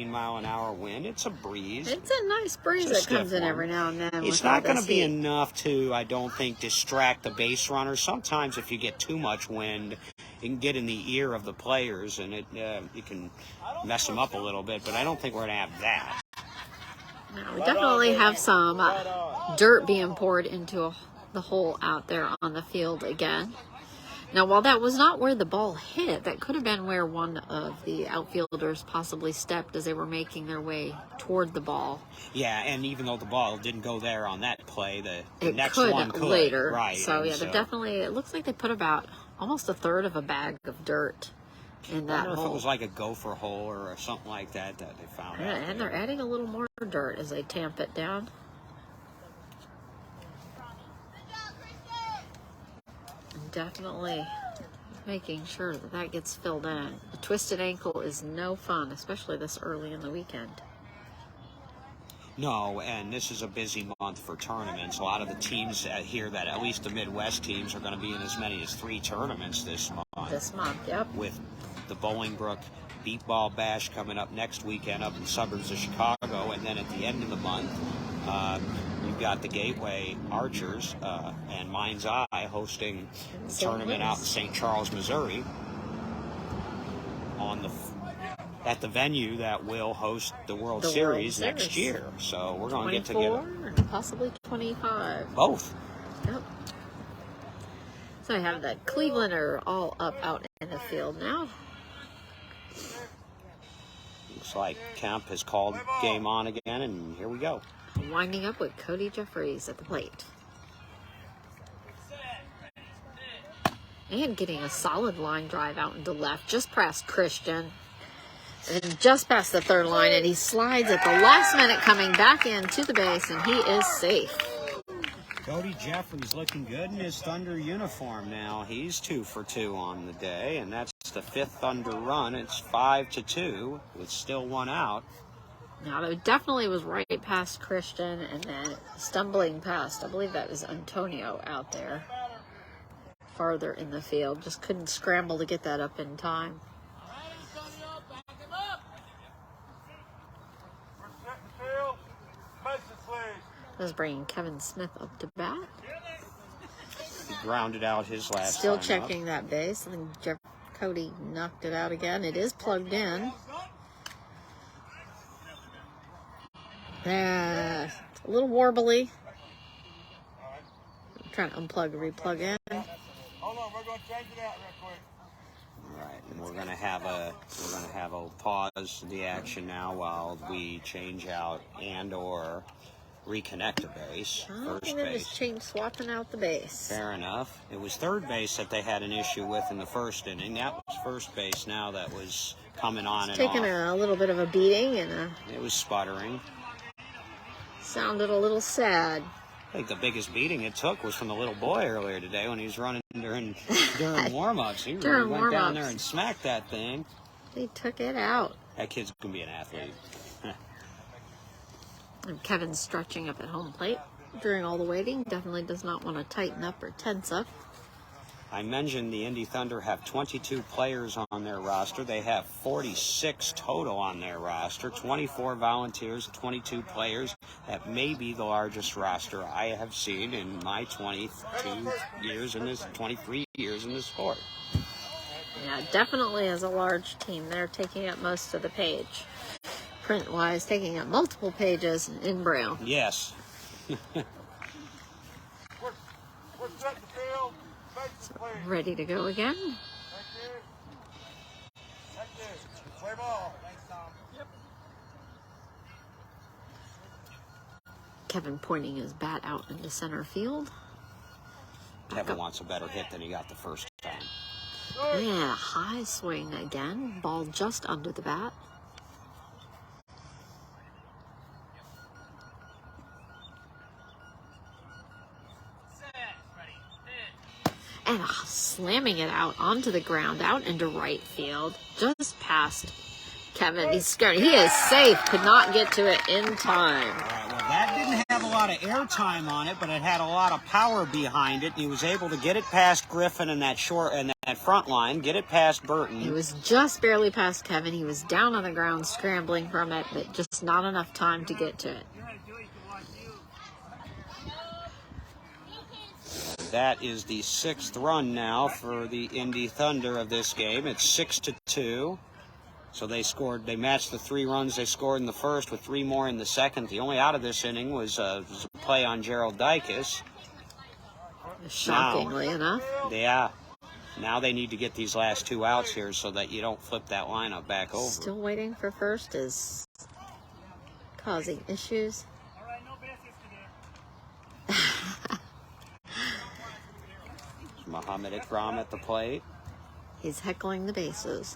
mile an hour wind. It's a breeze. It's a nice breeze that comes in every now and then. It's not going to be enough to, I don't think, distract the base runners. Sometimes if you get too much wind, it can get in the ear of the players and you can mess them up a little bit, but I don't think we're going to have that. No, we definitely have some dirt being poured into the hole out there on the field again. Now, while that was not where the ball hit, that could have been where one of the outfielders possibly stepped as they were making their way toward the ball. Yeah, and even though the ball didn't go there on that play, the next one could. Later. Right. So, yeah, they're definitely, it looks like they put about almost a third of a bag of dirt in that hole. I wonder if it was like a gopher hole or something like that they found out. And they're adding a little more dirt as they tamp it down. Definitely making sure that gets filled in. A twisted ankle is no fun, especially this early in the weekend. No, and this is a busy month for tournaments. A lot of the teams here, that at least the Midwest teams, are going to be in as many as 3 tournaments this month. This month, yep. With the Bolingbrook Beat Ball Bash coming up next weekend up in the suburbs of Chicago, and then at the end of the month, you've got the Gateway Archers and Mind's Eye hosting a tournament out in St. Charles, Missouri, at the venue that will host the World Series next year. So we're going to get together. 24 and possibly 25. Both. Yep. So I have the Cleveland are all up out in the field now. Looks like Kemp has called game on again, and here we go. Winding up with Cody Jeffries at the plate. And getting a solid line drive out into left, just past Christian. And just past the third line, and he slides at the last minute coming back into the base, and he is safe. Cody Jeffries looking good in his Thunder uniform now. He's 2 for 2 on the day, and that's the 5th Thunder run. It's 5-2 with still 1 out. Now, it definitely was right past Christian and then stumbling past. I believe that was Antonio out there. farther in the field. Just couldn't scramble to get that up in time. I was bringing Kevin Smith up to bat. He grounded out his last Still time checking up. that base. I think Jeff Cody knocked it out again. It is plugged in. A little warbly. I'm trying to unplug and replug in. Hold on, we're going to change it out real quick. All right, and we're gonna have a pause in the action now while we change out and/or reconnect the base. I First think they're base. just swapping out the base. Fair enough. It was third base that they had an issue with in the first inning. That was first base now that was coming on and Taking off. a little bit of a beating and It was sputtering. sounded a little sad. I think the biggest beating it took was from the little boy earlier today when he was running during warm-ups. He really During went down warm-ups. there and smacked that thing. They took it out. That kid's going to be an athlete. And Kevin's stretching up at home plate during all the waiting. Definitely does not want to tighten up or tense up. I mentioned the Indy Thunder have 22 players on their roster. They have 46 total on their roster, 24 volunteers, 22 players. That may be the largest roster I have seen in my 23 years in the sport. Yeah, definitely is a large team. They're taking up most of the page. Print-wise, taking up multiple pages in Braille. Yes. We're set the field. Bases, please. Ready to go again. Thank you. Thank you. Play ball. Thanks, Tom. Yep. Kevin pointing his bat out into center field. Kevin wants a better hit than he got the first time. Yeah, high swing again. Ball just under the bat. And slamming it out onto the ground, out into right field, just past Kevin. He's scared. He is safe. Could not get to it in time. All right, well, that didn't have a lot of air time on it, but it had a lot of power behind it. He was able to get it past Griffin and that front line, get it past Burton. He was just barely past Kevin. He was down on the ground scrambling from it, but just not enough time to get to it. That is the 6th run now for the Indy Thunder of this game. It's 6-2. So they matched the 3 runs they scored in the first with 3 more in the second. The only out of this inning was a play on Gerald Dykes. Shockingly enough. Yeah. Now they need to get these last 2 outs here so that you don't flip that lineup back over. Still waiting for first is causing issues. All right, no baskets today. Muhammad Ikram at the plate. He's heckling the bases.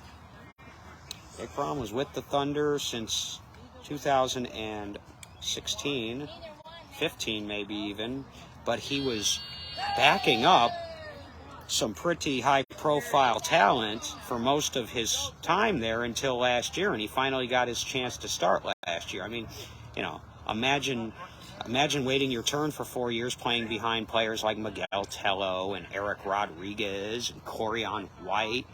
Ikram was with the Thunder since 2016, 15 maybe even, but he was backing up some pretty high-profile talent for most of his time there until last year, and he finally got his chance to start last year. I mean, you know, imagine waiting your turn for 4 years playing behind players like Miguel Tello and Eric Rodriguez and Corian White.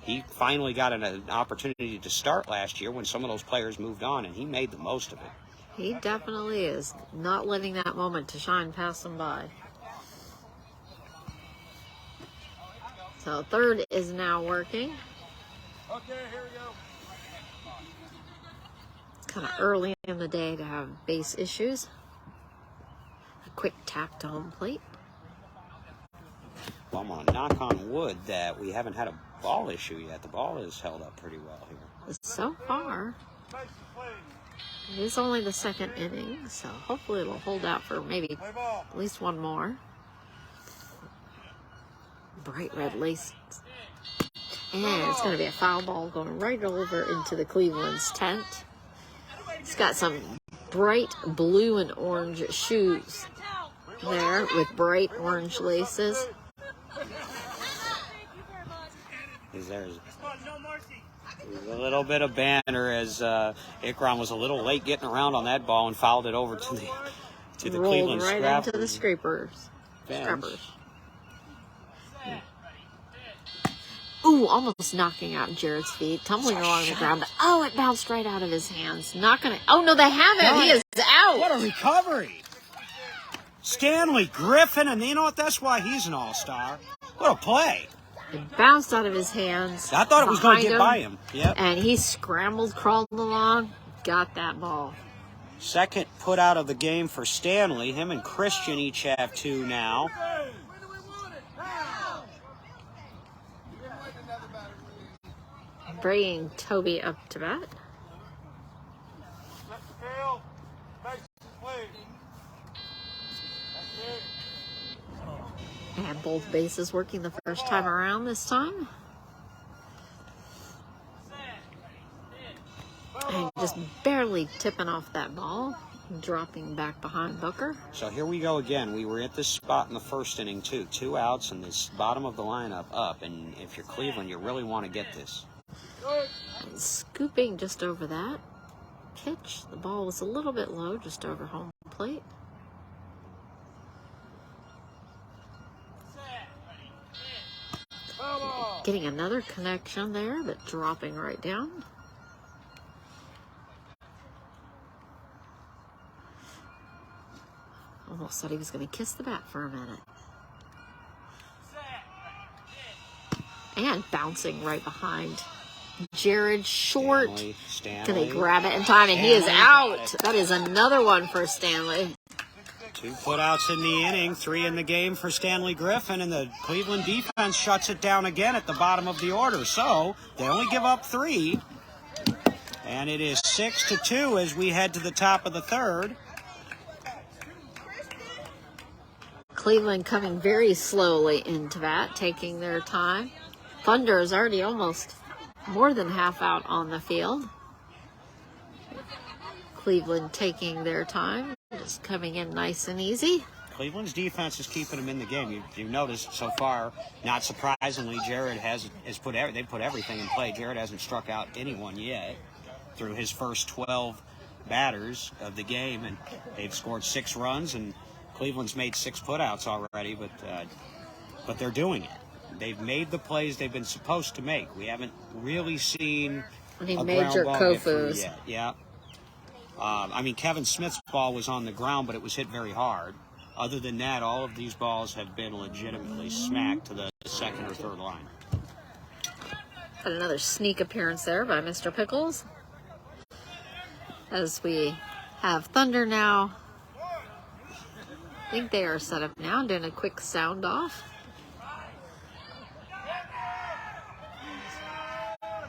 He finally got an opportunity to start last year when some of those players moved on, and he made the most of it. He definitely is not letting that moment to shine pass him by. So third is now working. Okay, here we go. It's kind of early in the day to have base issues. A quick tap to home plate. Well, I'm going to knock on wood that we haven't had a ball issue yet. The ball is held up pretty well here. So far, Bases, please. it is only the second inning, so hopefully it'll hold out for maybe Play ball. at least one more. Bright red laces. And it's going to be a foul ball going right over into the Cleveland's tent. It's got some bright blue and orange shoes there with bright orange laces. There's a little bit of banter as Ikram was a little late getting around on that ball and fouled it over to the Rolled Cleveland right Scrappers into the scrapers. bench. Scrappers. Ooh, almost knocking out Jared's feet, tumbling along the ground. But, oh, it bounced right out of his hands. Not gonna. Oh no, they haven't. He is out. What a recovery! Stanley Griffin, and you know what? That's why he's an all-star. What a play! It bounced out of his hands. I thought it was going to get by him. Yep. And he scrambled, crawled along, got that ball. Second put out of the game for Stanley. Him and Christian each have 2 now. Bringing Toby up to bat. And both bases working the first time around this time. And just barely tipping off that ball, dropping back behind Booker. So here we go again. We were at this spot in the first inning too. 2 outs and this bottom of the lineup up. And if you're Cleveland, you really want to get this. And scooping just over that pitch. The ball was a little bit low, just over home plate. Getting another connection there, but dropping right down. Almost thought he was going to kiss the bat for a minute. And bouncing right behind Jared, short. Stanley. Can they grab it in time? And he is out. That is another one for Stanley. 2 putouts in the inning, 3 in the game for Stanley Griffin, and the Cleveland defense shuts it down again at the bottom of the order. So they only give up 3, and it is 6-2 as we head to the top of the third. Cleveland coming very slowly into that, taking their time. Thunder is already almost more than half out on the field. Cleveland taking their time, just coming in nice and easy. Cleveland's defense is keeping them in the game. You've noticed so far, not surprisingly, Jared has put everything in play. Jared hasn't struck out anyone yet through his first 12 batters of the game, and they've scored 6 runs, and Cleveland's made 6 putouts already, but they're doing it. They've made the plays they've been supposed to make. We haven't really seen Any a major ground ball get through Kofus. yet. Yeah. I mean, Kevin Smith's ball was on the ground, but it was hit very hard. Other than that, all of these balls have been legitimately smacked to the second or third line. Got another sneak appearance there by Mr. Pickles. As we have Thunder now. I think they are set up now, doing a quick sound off.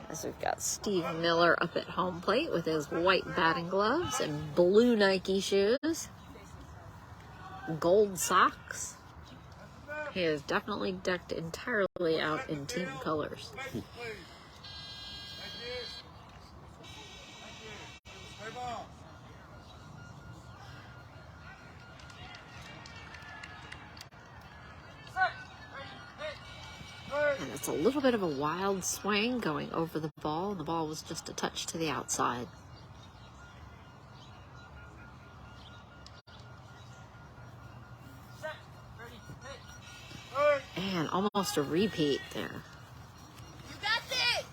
As we've got Steve Miller up at home plate with his white batting gloves and blue Nike shoes. Gold socks. He is definitely decked entirely out in team colors. And it's a little bit of a wild swing going over the ball, and the ball was just a touch to the outside. And almost a repeat there. You got it!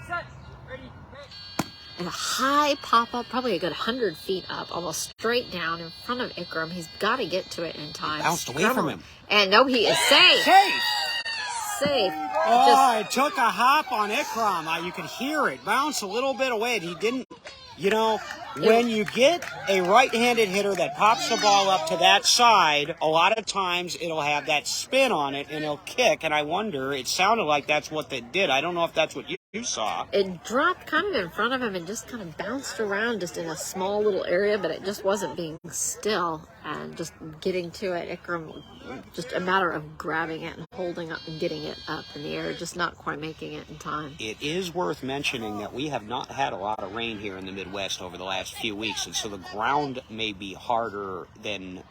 Set, ready, hit. And a high pop-up, probably a good 100 feet up, almost straight down in front of Ikram. He's got to get to it in time. Bounced away from him. And no, he is safe. Safe! Safe. Oh, it took a hop on Ikram. You could hear it bounce a little bit away. He didn't, you know, when you get a right-handed hitter that pops the ball up to that side, a lot of times it'll have that spin on it and it'll kick. And I wonder, it sounded like that's what they did. I don't know if that's what you saw. It dropped kind of in front of him and just kind of bounced around just in a small little area, but it just wasn't being still and just getting to it. Ikram, just a matter of grabbing it and holding up and getting it up in the air, just not quite making it in time. It is worth mentioning that we have not had a lot of rain here in the Midwest over the last few weeks, and so the ground may be harder than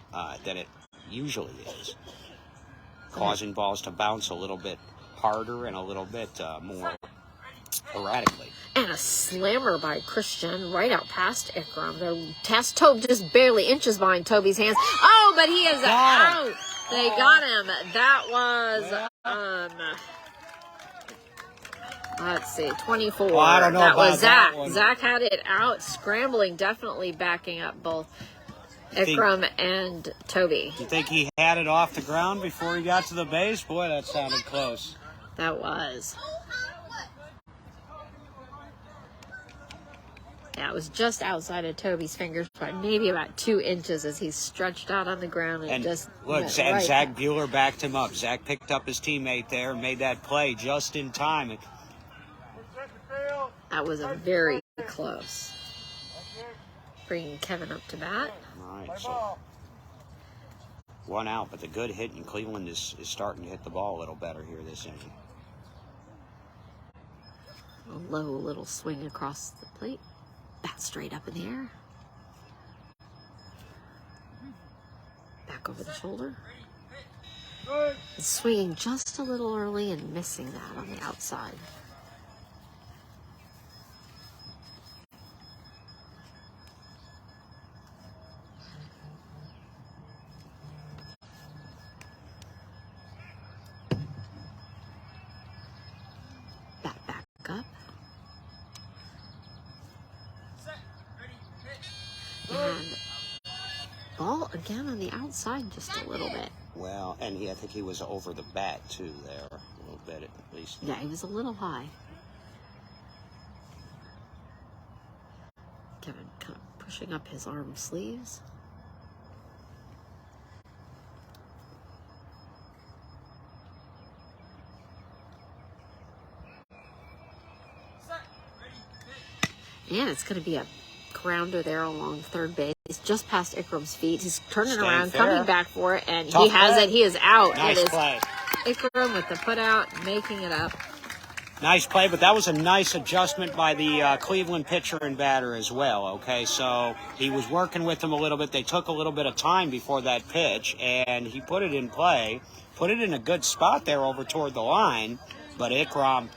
it usually is, causing balls to bounce a little bit harder and a little bit more erratically. And a slammer by Christian right out past Ikram. Tobe just barely inches behind Toby's hands. Oh, but he is out. They got him. That was, let's see, 24. Well, I don't know that about was Zach. that one. Zach had it out, scrambling, definitely backing up both Ikram and Toby. You think he had it off the ground before he got to the base? Boy, that sounded close. That was. Yeah, it was just outside of Toby's fingers, by maybe about 2 inches as he stretched out on the ground and just look, went and right Zach back. Bueller backed him up. Zach picked up his teammate there and made that play just in time. That was a very close. Bringing Kevin up to bat. All right, so 1 out, but the good hit in Cleveland is starting to hit the ball a little better here this inning. A low little swing across the plate. Bat straight up in the air. Back over the shoulder. Swinging just a little early and missing that on the outside. Bat back up. And ball again on the outside just a little bit. Well, and I think he was over the bat too there, a little bit at least. Yeah, he was a little high. Kevin kind of pushing up his arm sleeves. And it's going to be a grounder there along third base, just past Ikram's feet. He's turning Staying around, fair. coming back for it, and Tough he has play. it. He is out. Nice It is play. Ikram with the put out, making it up. Nice play, but that was a nice adjustment by the Cleveland pitcher and batter as well, okay? So he was working with them a little bit. They took a little bit of time before that pitch, and he put it in play, put it in a good spot there over toward the line, but Ikram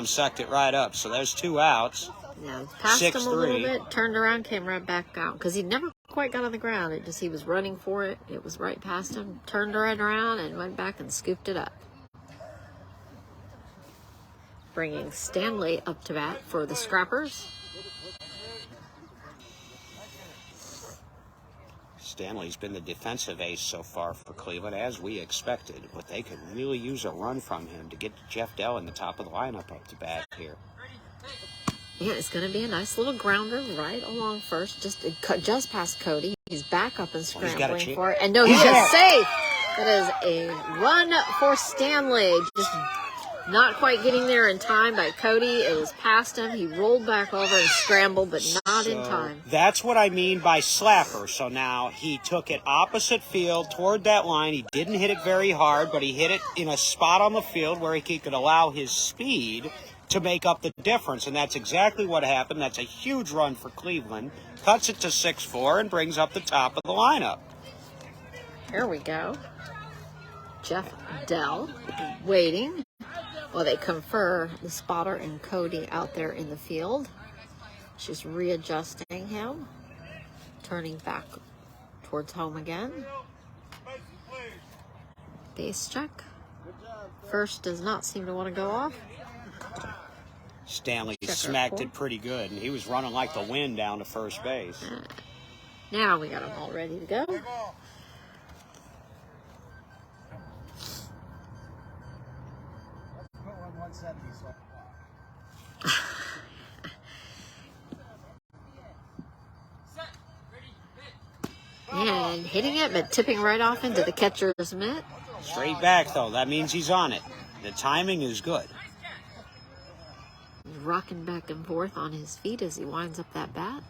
sucked it right up. So there's 2 outs. Yeah, passed him a little 6-3. bit, turned around, came right back out. Because he never quite got on the ground. It just, he was running for it. It was right past him, turned right around, and went back and scooped it up. Bringing Stanley up to bat for the Scrappers. Stanley's been the defensive ace so far for Cleveland, as we expected, but they could really use a run from him to get Jeff Dell in the top of the lineup up to bat here. Yeah, it's going to be a nice little grounder right along first, just past Cody. He's back up and got a scrambling chance. for it. And no, he is safe. That is a run for Stanley. Just not quite getting there in time by Cody. It was past him. He rolled back over and scrambled, but not in time. That's what I mean by slapper. So now he took it opposite field toward that line. He didn't hit it very hard, but he hit it in a spot on the field where he could allow his speed to make up the difference, and that's exactly what happened. That's a huge run for Cleveland. Cuts it to 6-4 and brings up the top of the lineup. Here we go. Jeff Dell waiting while they confer the spotter and Cody out there in the field. She's readjusting him, turning back towards home again. Base check. First does not seem to want to go off. Stanley Check smacked our it pretty good, and he was running like the wind down to first base. Now we got them all ready to go. And hitting it, but tipping right off into the catcher's mitt. Straight back, though. That means he's on it. The timing is good. He's rocking back and forth on his feet as he winds up that bat.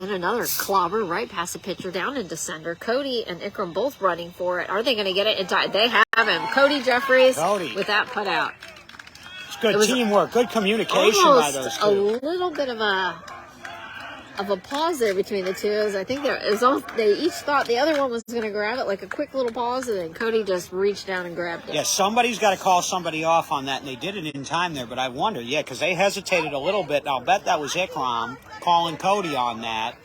And another clobber right past the pitcher down into center. Cody and Ikram both running for it. Are they going to get it in time? They have him. Cody Jeffries with that put out. It's good teamwork, good communication by those two. A little bit of a of a pause there between the two. As I think they each thought the other one was going to grab it, like a quick little pause, and then Cody just reached down and grabbed it. Yeah, somebody's got to call somebody off on that, and they did it in time there, but I wonder, yeah, because they hesitated a little bit. I'll bet that was Ikram calling Cody on that.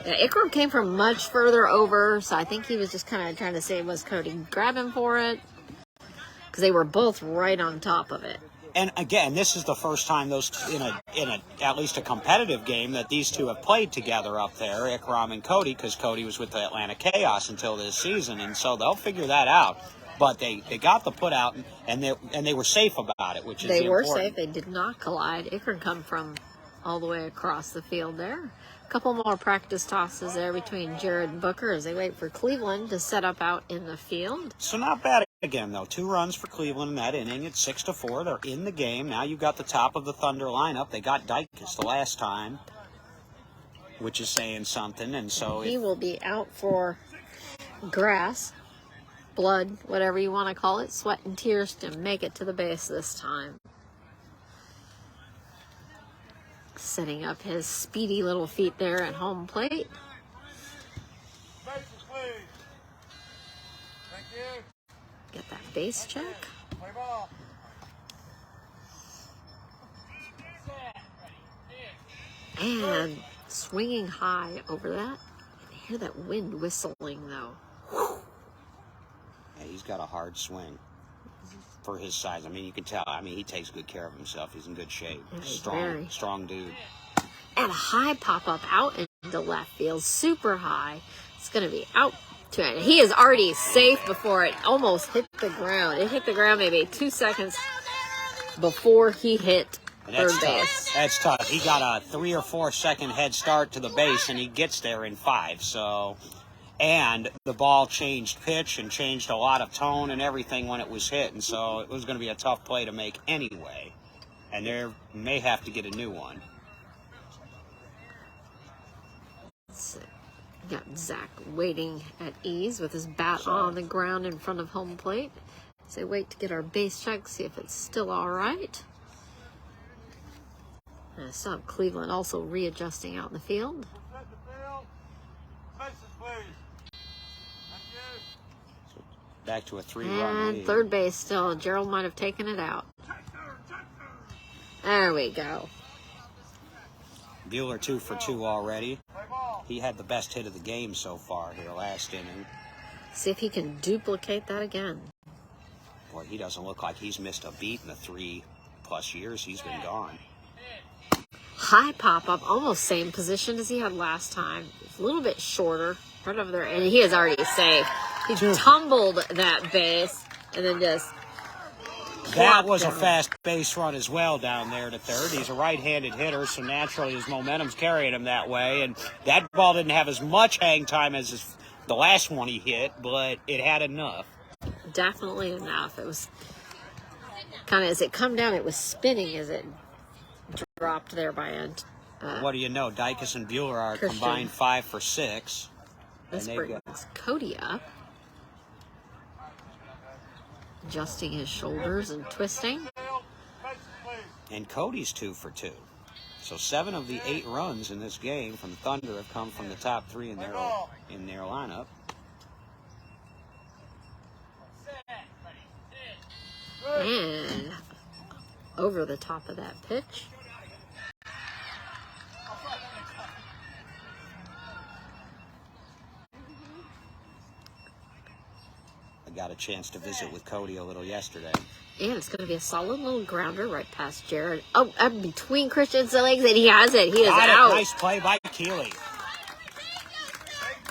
Yeah, Ikram came from much further over, so I think he was just kind of trying to say, was Cody grabbing for it? Because they were both right on top of it. And again, this is the first time those in a at least a competitive game that these two have played together up there, Ikram and Cody, because Cody was with the Atlanta Chaos until this season, and so they'll figure that out. But they got the put out, and they were safe about it, which is they were important. safe. They did not collide. Ikram come from all the way across the field there. A couple more practice tosses there between Jared and Booker as they wait for Cleveland to set up out in the field. So not bad again, though. 2 runs for Cleveland in that inning. It's 6-4. They're in the game. Now you've got the top of the Thunder lineup. They got Dykes the last time, which is saying something. And so he will be out for grass, blood, whatever you want to call it, sweat and tears to make it to the base this time. Setting up his speedy little feet there at home plate. Bases, please. Thank you. Get that base check. Play ball. And swinging high over that. You can hear that wind whistling, though. yeah, he's got a hard swing for his size. I mean, you can tell. I mean, he takes good care of himself. He's in good shape. Very. Strong dude. And a high pop-up out into left field. Super high. It's going to be out to it. He is already safe before it almost hit the ground. It hit the ground maybe 2 seconds before he hit third base. That's tough. He got a 3 or 4 second head start to the base, and he gets there in 5. So, and the ball changed pitch and changed a lot of tone and everything when it was hit, and so it was going to be a tough play to make anyway. And they may have to get a new one. Got Zach waiting at ease with his bat on the ground in front of home plate. So wait to get our base check, see if it's still all right. And I saw Cleveland also readjusting out in the field. Set the field. Bases, please. Thank you. Back to a 3-run And lead. third base still. Gerald might have taken it out. There we go. Bueller 2 for 2 already. Play ball. He had the best hit of the game so far here last inning. See if he can duplicate that again. Boy, he doesn't look like he's missed a beat in the 3+ years he's been gone. High pop-up, almost same position as he had last time. It's a little bit shorter, right over there, and he is already safe. He tumbled that base and then just That was a down. fast base run as well down there to third. He's a right-handed hitter, so naturally his momentum's carrying him that way. And that ball didn't have as much hang time as the last one he hit, but it had enough. Definitely enough. It was kind of, as it come down, it was spinning as it dropped there by end. What do you know? Dykes and Bueller are Christian. combined 5 for 6. This And they've brings Cody up. Adjusting his shoulders and twisting. Field. Bases, please. And Cody's 2 for 2. So 7 of the 8 runs in this game from the Thunder have come from the top 3 in their lineup. And over the top of that pitch. I got a chance to visit with Cody a little yesterday. And it's going to be a solid little grounder right past Jared. Oh, between Christian's legs, and he has it. He is Got it. out. Nice play by Keeley.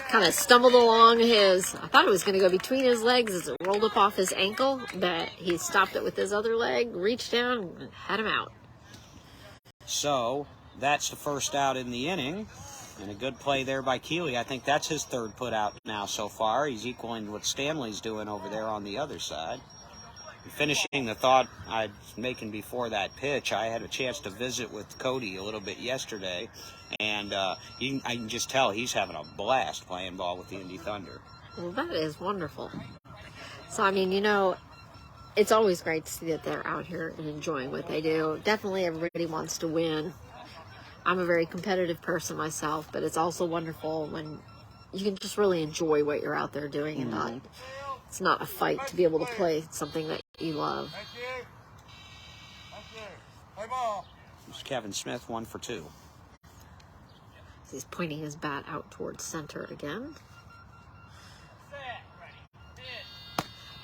Kind of stumbled along his, I thought it was going to go between his legs as it rolled up off his ankle, but he stopped it with his other leg, reached down, and had him out. So that's the first out in the inning. And a good play there by Keeley. I think that's his third put out now so far. He's equaling what Stanley's doing over there on the other side. Finishing the thought I was making before that pitch, I had a chance to visit with Cody a little bit yesterday, and I can just tell he's having a blast playing ball with the Indy Thunder. Well, that is wonderful. So, I mean, you know, it's always great to see that they're out here and enjoying what they do. Definitely everybody wants to win. I'm a very competitive person myself, but it's also wonderful when you can just really enjoy what you're out there doing and not, it's not a fight to be able to play something that you love. Thank you. Thank you. Play ball. It's Kevin Smith, 1 for 2. He's pointing his bat out towards center again.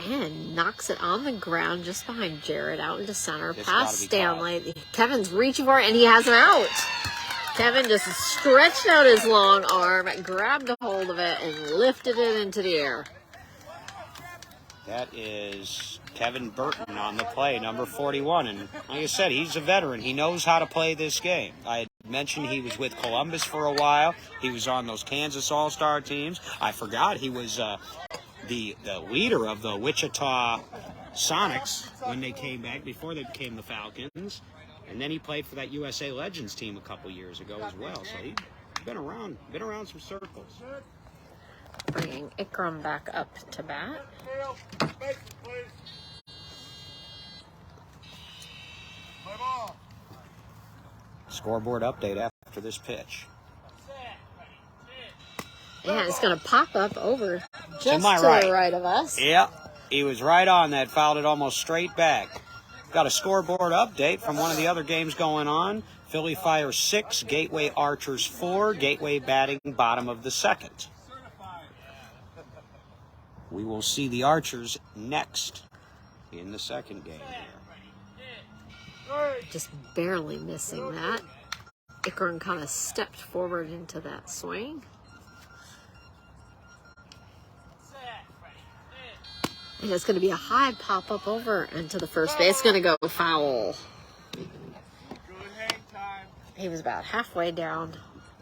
And knocks it on the ground just behind Jared out into center. It's Past gotta be Stanley. Kevin's reaching for it, and he has him out. Kevin just stretched out his long arm, grabbed a hold of it, and lifted it into the air. That is Kevin Burton on the play, number 41. And like I said, he's a veteran. He knows how to play this game. I had mentioned he was with Columbus for a while. He was on those Kansas All-Star teams. I forgot he was the leader of the Wichita Sonics when they came back, before they became the Falcons. And then he played for that USA Legends team a couple years ago as well. So he's been around some circles. Bringing Ikram back up to bat. Play ball. Scoreboard update after this pitch. And it's going to pop up over just To my to right. the right of us. Yeah, he was right on that, fouled it almost straight back. Got a scoreboard update from one of the other games going on. Philly Fire 6, Gateway Archers 4, Gateway batting bottom of the second. We will see the Archers next in the second game here. Just barely missing that. Ikram kind of stepped forward into that swing. And it's going to be a high pop-up over into the first base. It's going to go foul. Good hang time. He was about halfway down.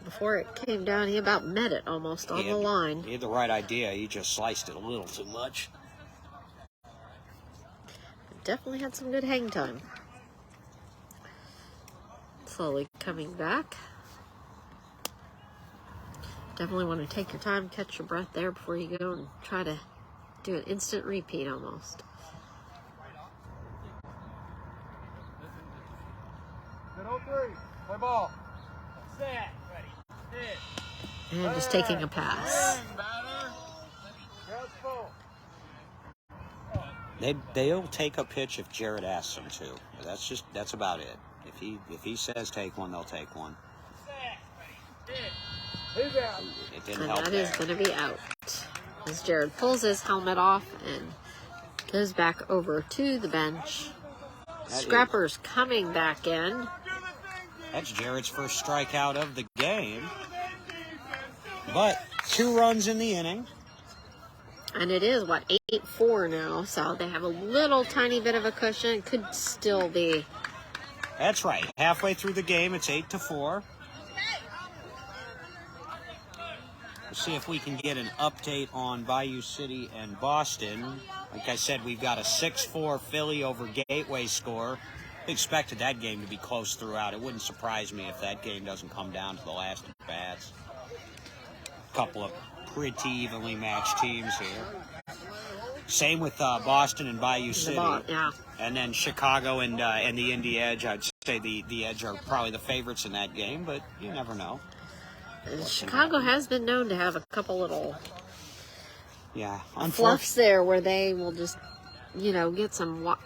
Before it came down, he about met it almost on the line. He had the right idea. He just sliced it a little too much. Definitely had some good hang time. Slowly coming back. Definitely want to take your time, catch your breath there before you go and try to do an instant repeat almost. Good 0-3. Play ball. Set. Ready. Hit. And just taking a pass. Ground's full. They'll take a pitch if Jared asks them to. That's about it. If he says take one, they'll take one. Set. Ready. Hit. He's out. It didn't And help that is there. going to be out. As Jared pulls his helmet off and goes back over to the bench. Scrappers coming back in. That's Jared's first strikeout of the game. But 2 runs in the inning. And it is, 8-4 now. So they have a little tiny bit of a cushion. Could still be. That's right. Halfway through the game, it's 8-4. We'll see if we can get an update on Bayou City and Boston. Like I said, we've got a 6-4 Philly over Gateway score. Expected that game to be close throughout. It wouldn't surprise me if that game doesn't come down to the last bats. Couple of pretty evenly matched teams here. Same with Boston and Bayou City. Yeah. And then Chicago and the Indy Edge. I'd say the Edge are probably the favorites in that game, but you never know. Chicago has been known to have a couple little Yeah, fluffs there where they will just, get some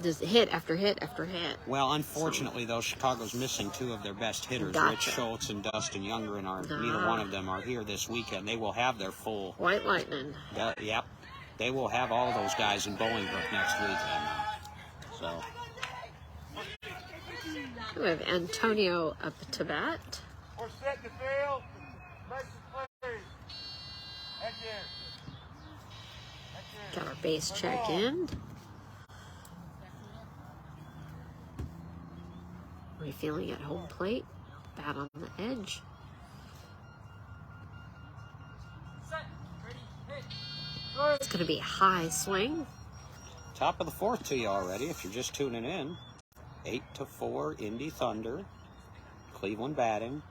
just hit after hit after hit. Well, unfortunately, though, Chicago's missing 2 of their best hitters. Gotcha. Rich Schultz and Dustin Younger, and neither one of them are here this weekend. They will have their full. White Lightning. Yep, they will have all those guys in Bolingbrook next weekend. So We have Antonio up to bat. We're set to field. Nice and play. Thank you. Thank you. Got our base check in. Refilling at home plate. Bat on the edge. Set. Ready. Hit. It's going to be a high swing. top of the 4th to you already if you're just tuning in. 8-4 Indy Thunder. Cleveland batting.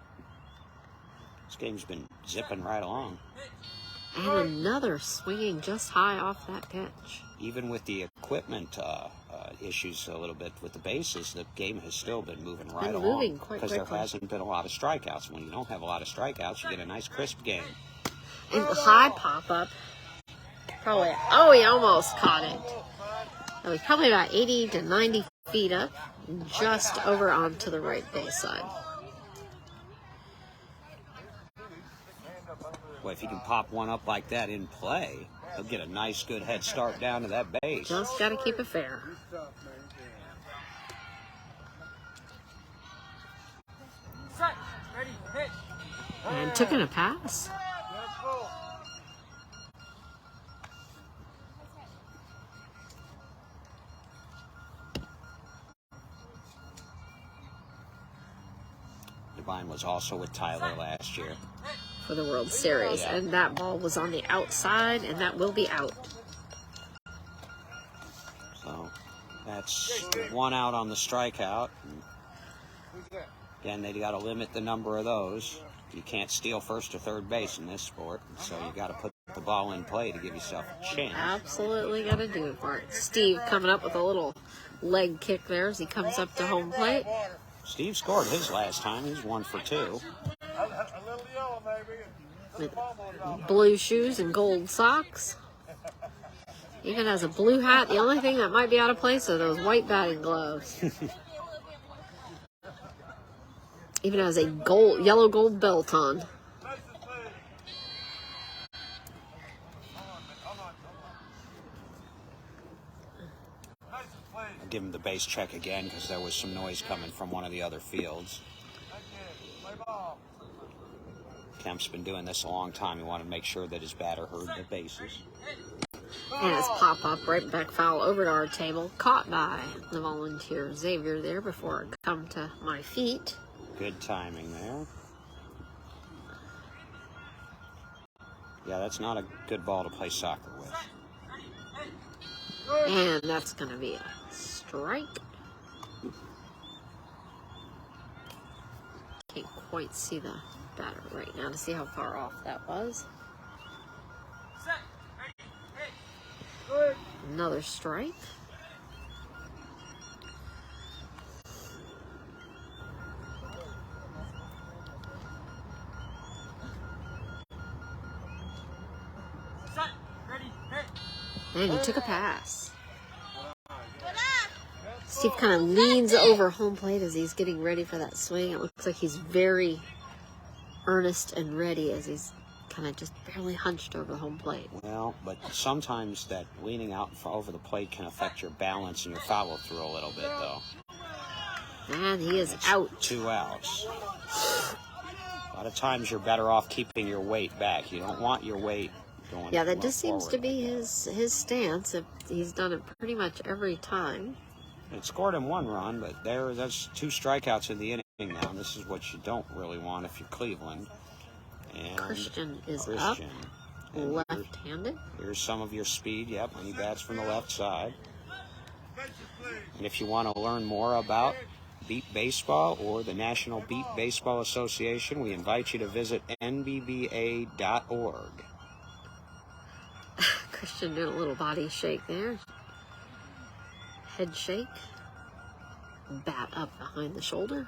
This game's been zipping right along. And another swinging just high off that pitch. Even with the equipment issues a little bit with the bases, the game has still been moving right Been along moving quite because there quickly. hasn't been a lot of strikeouts. When you don't have a lot of strikeouts, you get a nice crisp game. And the high pop-up. Probably, oh, he almost caught it. It was probably about 80 to 90 feet up, just over onto the right base side. Well, if he can pop one up like that in play, he'll get a nice, good head start down to that base. Just got to keep it fair. Set. Ready. Hit. And took in a pass. Devine was also with Tyler last year. For the World Series. Yeah. And that ball was on the outside, and that will be out. So that's one out on the strikeout. Again, they got to limit the number of those. You can't steal first or third base in this sport, so you got to put the ball in play to give yourself a chance. Absolutely got to do it for it. Steve coming up with a little leg kick there as he comes up to home plate. Steve scored his last time. He's 1 for 2. A little yellow, maybe. With blue shoes and gold socks. Even has a blue hat. The only thing that might be out of place are those white batting gloves. Even has a yellow gold belt on. I'll give him the base check again because there was some noise coming from one of the other fields. Kemp's been doing this a long time. He wanted to make sure that his batter heard the bases. And it's pop up right back foul over to our table. Caught by the volunteer Xavier there before it come to my feet. Good timing there. Yeah, that's not a good ball to play soccer with. And that's going to be a strike. Can't quite see the batter right now to see how far off that was. Set. Ready. Hit. Another strike. Set. Ready. Hit. And he took a pass. Steve kind of leans over home plate as he's getting ready for that swing. It looks like he's very earnest and ready as he's kind of just barely hunched over the home plate. Well, but sometimes that leaning out over the plate can affect your balance and your follow through a little bit, though. And he is It's out. 2 outs. A lot of times you're better off keeping your weight back. You don't want your weight going. Yeah, that just seems to forward. be his stance. He's done it pretty much every time. It scored him 1 run, but that's 2 strikeouts in the inning now. And this is what you don't really want if you're Cleveland. And Christian is Christian. up, And left-handed. Here's some of your speed. Yep, when he bats from the left side. And if you want to learn more about Beat Baseball or the National Beat Baseball Association, we invite you to visit nbba.org. Christian doing a little body shake there. Head shake. Bat up behind the shoulder.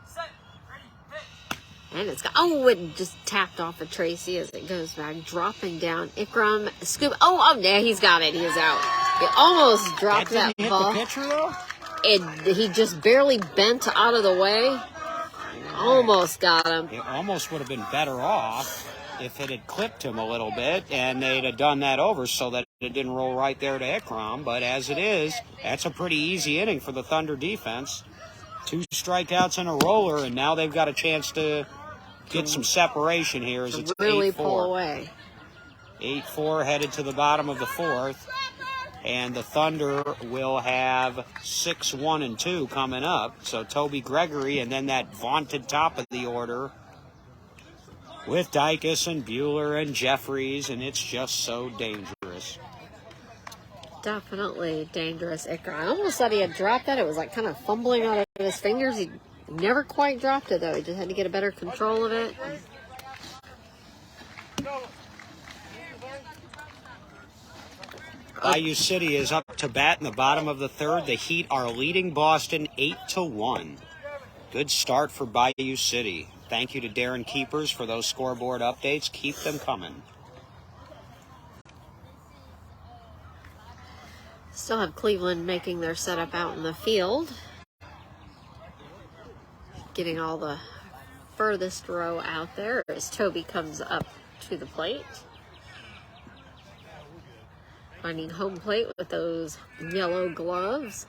Set. Ready. Hit. And it's got, oh, it just tapped off of Tracy as it goes back. Dropping down. Ikram, scoop. Oh, yeah, he's got it. He is out. He almost dropped that Hit ball. the pitcher, though? He just barely bent out of the way. Almost got him. It almost would have been better off if it had clipped him a little bit and they'd have done that over so that it didn't roll right there to Ikram. But as it is, that's a pretty easy inning for the Thunder defense. 2 strikeouts and a roller, and now they've got a chance to get some separation here as it's Really 8-4. pull away. 8-4 headed to the bottom of the 4th. And the Thunder will have 6-1-2 coming up. So Toby Gregory and then that vaunted top of the order with Dykes and Bueller and Jeffries, and it's just so dangerous. Definitely dangerous. Ikram. I almost thought he had dropped that. It was like kind of fumbling out of his fingers. He never quite dropped it, though. He just had to get a better control of it. Bayou City is up to bat in the bottom of the third. The Heat are leading Boston 8-1. Good start for Bayou City. Thank you to Darren Keepers for those scoreboard updates. Keep them coming. Still have Cleveland making their setup out in the field. Getting all the furthest row out there as Toby comes up to the plate. Finding home plate with those yellow gloves.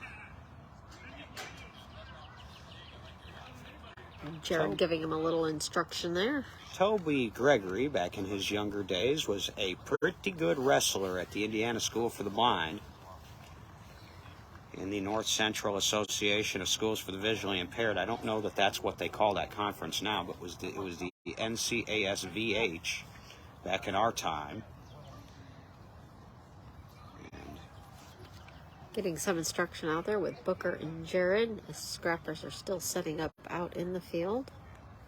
Jared giving him a little instruction there. Toby Gregory, back in his younger days, was a pretty good wrestler at the Indiana School for the Blind in the North Central Association of Schools for the Visually Impaired. I don't know that that's what they call that conference now, but it was the NCASVH back in our time. Getting some instruction out there with Booker and Jared. The Scrappers are still setting up out in the field.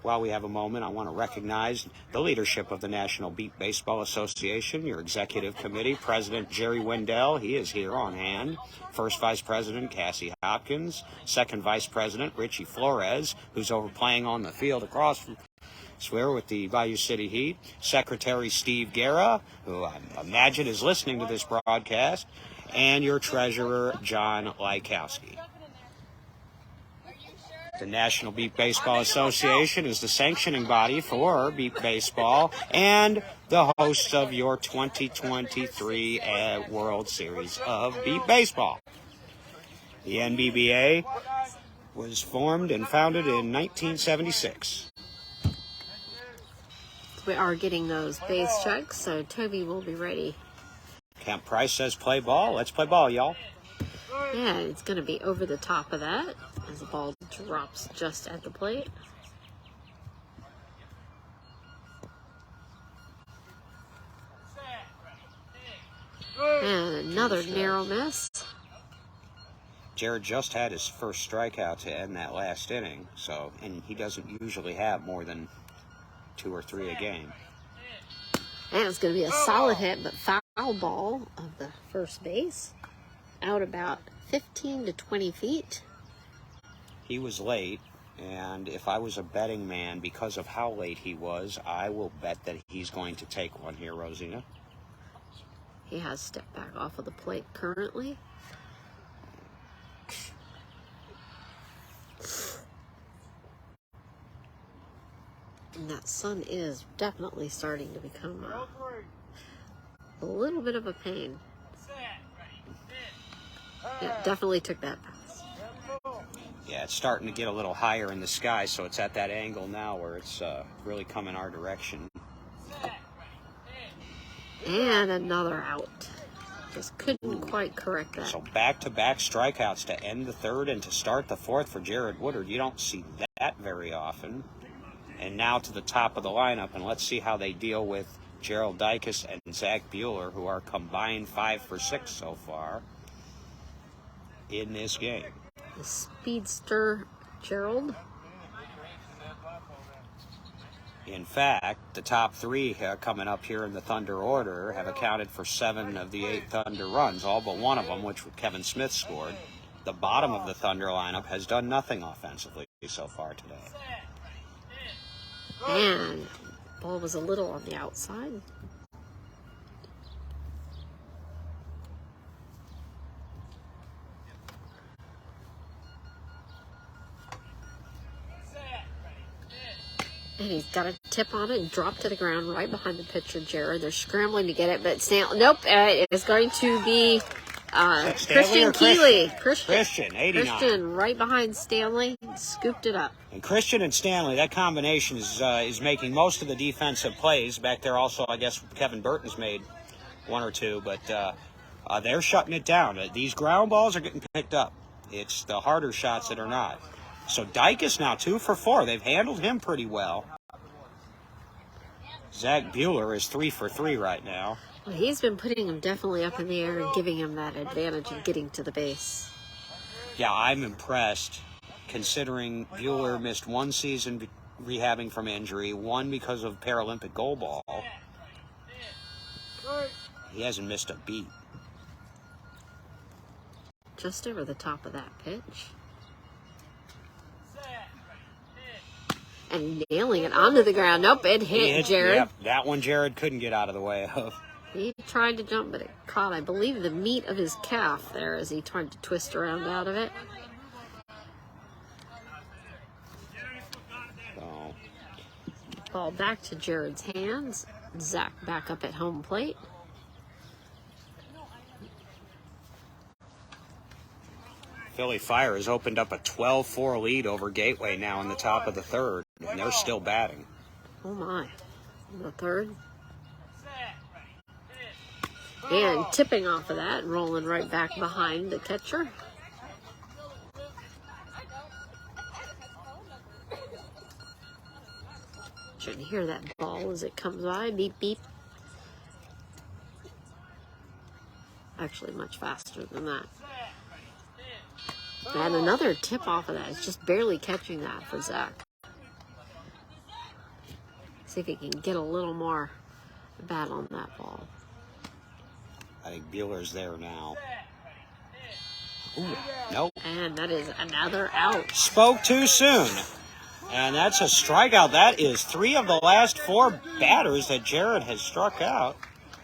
While we have a moment, I want to recognize the leadership of the National Beat Baseball Association, your executive committee, President Jerry Wendell. He is here on hand. First Vice President Cassie Hopkins. Second Vice President Richie Flores, who's over playing on the field across from Swear with the Bayou City Heat. Secretary Steve Guerra, who I imagine is listening to this broadcast. And your treasurer, John Lykowski. The National Beat Baseball Association is the sanctioning body for Beat Baseball and the host of your 2023 World Series of Beat Baseball. The NBBA was formed and founded in 1976. We are getting those base checks, so Toby will be ready. Camp Price says play ball. Let's play ball, y'all. Yeah, it's going to be over the top of that as the ball drops just at the plate. And another narrow miss. Jared just had his first strikeout to end that last inning, and he doesn't usually have more than 2 or 3 a game. And it's going to be a solid hit, but foul ball of the first base. Out about 15 to 20 feet. He was late, and if I was a betting man, because of how late he was, I will bet that he's going to take one here, Rosina. He has stepped back off of the plate currently. And that sun is definitely starting to become a little bit of a pain. Yeah, definitely took that pass. Yeah, it's starting to get a little higher in the sky, so it's at that angle now where it's really coming our direction. And another out. Just couldn't quite correct that. So back-to-back strikeouts to end the third and to start the fourth for Jared Woodard. You don't see that very often. And now to the top of the lineup, and let's see how they deal with Gerald Dykes and Zach Bueller, who are combined 5 for 6 so far in this game. The speedster Gerald. In fact, the top 3 coming up here in the Thunder order have accounted for 7 of the 8 Thunder runs, all but one of them, which Kevin Smith scored. The bottom of the Thunder lineup has done nothing offensively so far today. And ball was a little on the outside. And he's got a tip on it and drop to the ground right behind the pitcher, Jared. They're scrambling to get it, but nope, it is going to be Christian Keeley. Christian, 89. Christian right behind Stanley, scooped it up. And Christian and Stanley, that combination is making most of the defensive plays. Back there also, I guess, Kevin Burton's made 1 or 2, but they're shutting it down. These ground balls are getting picked up. It's the harder shots that are not. So Dyke is now 2 for 4. They've handled him pretty well. Zach Bueller is 3 for 3 right now. Well, he's been putting him definitely up in the air and giving him that advantage of getting to the base. Yeah, I'm impressed, considering Bueller missed 1 season rehabbing from injury, 1 because of Paralympic goalball. He hasn't missed a beat. just over the top of that pitch. Set. Hit. And nailing it onto the ground. Nope, it hit Jared. Yep, that one Jared couldn't get out of the way of. He tried to jump, but it caught, I believe, the meat of his calf there as he tried to twist around out of it. So, Ball back to Jared's hands. Zach back up at home plate. Philly Fire has opened up a 12-4 lead over Gateway now in the top of the third, and they're still batting. Oh my. The third. Set. Hit. And tipping off of that, rolling right back behind the catcher. Should hear that ball as it comes by. Beep, beep. Actually, much faster than that. And another tip off of that. It's just barely catching that for Zach. See if he can get a little more bat on that ball. I think Bueller's there now. Ooh, nope. And that is another out. Spoke too soon. And that's a strikeout. That is 3 of the last 4 batters that Jared has struck out.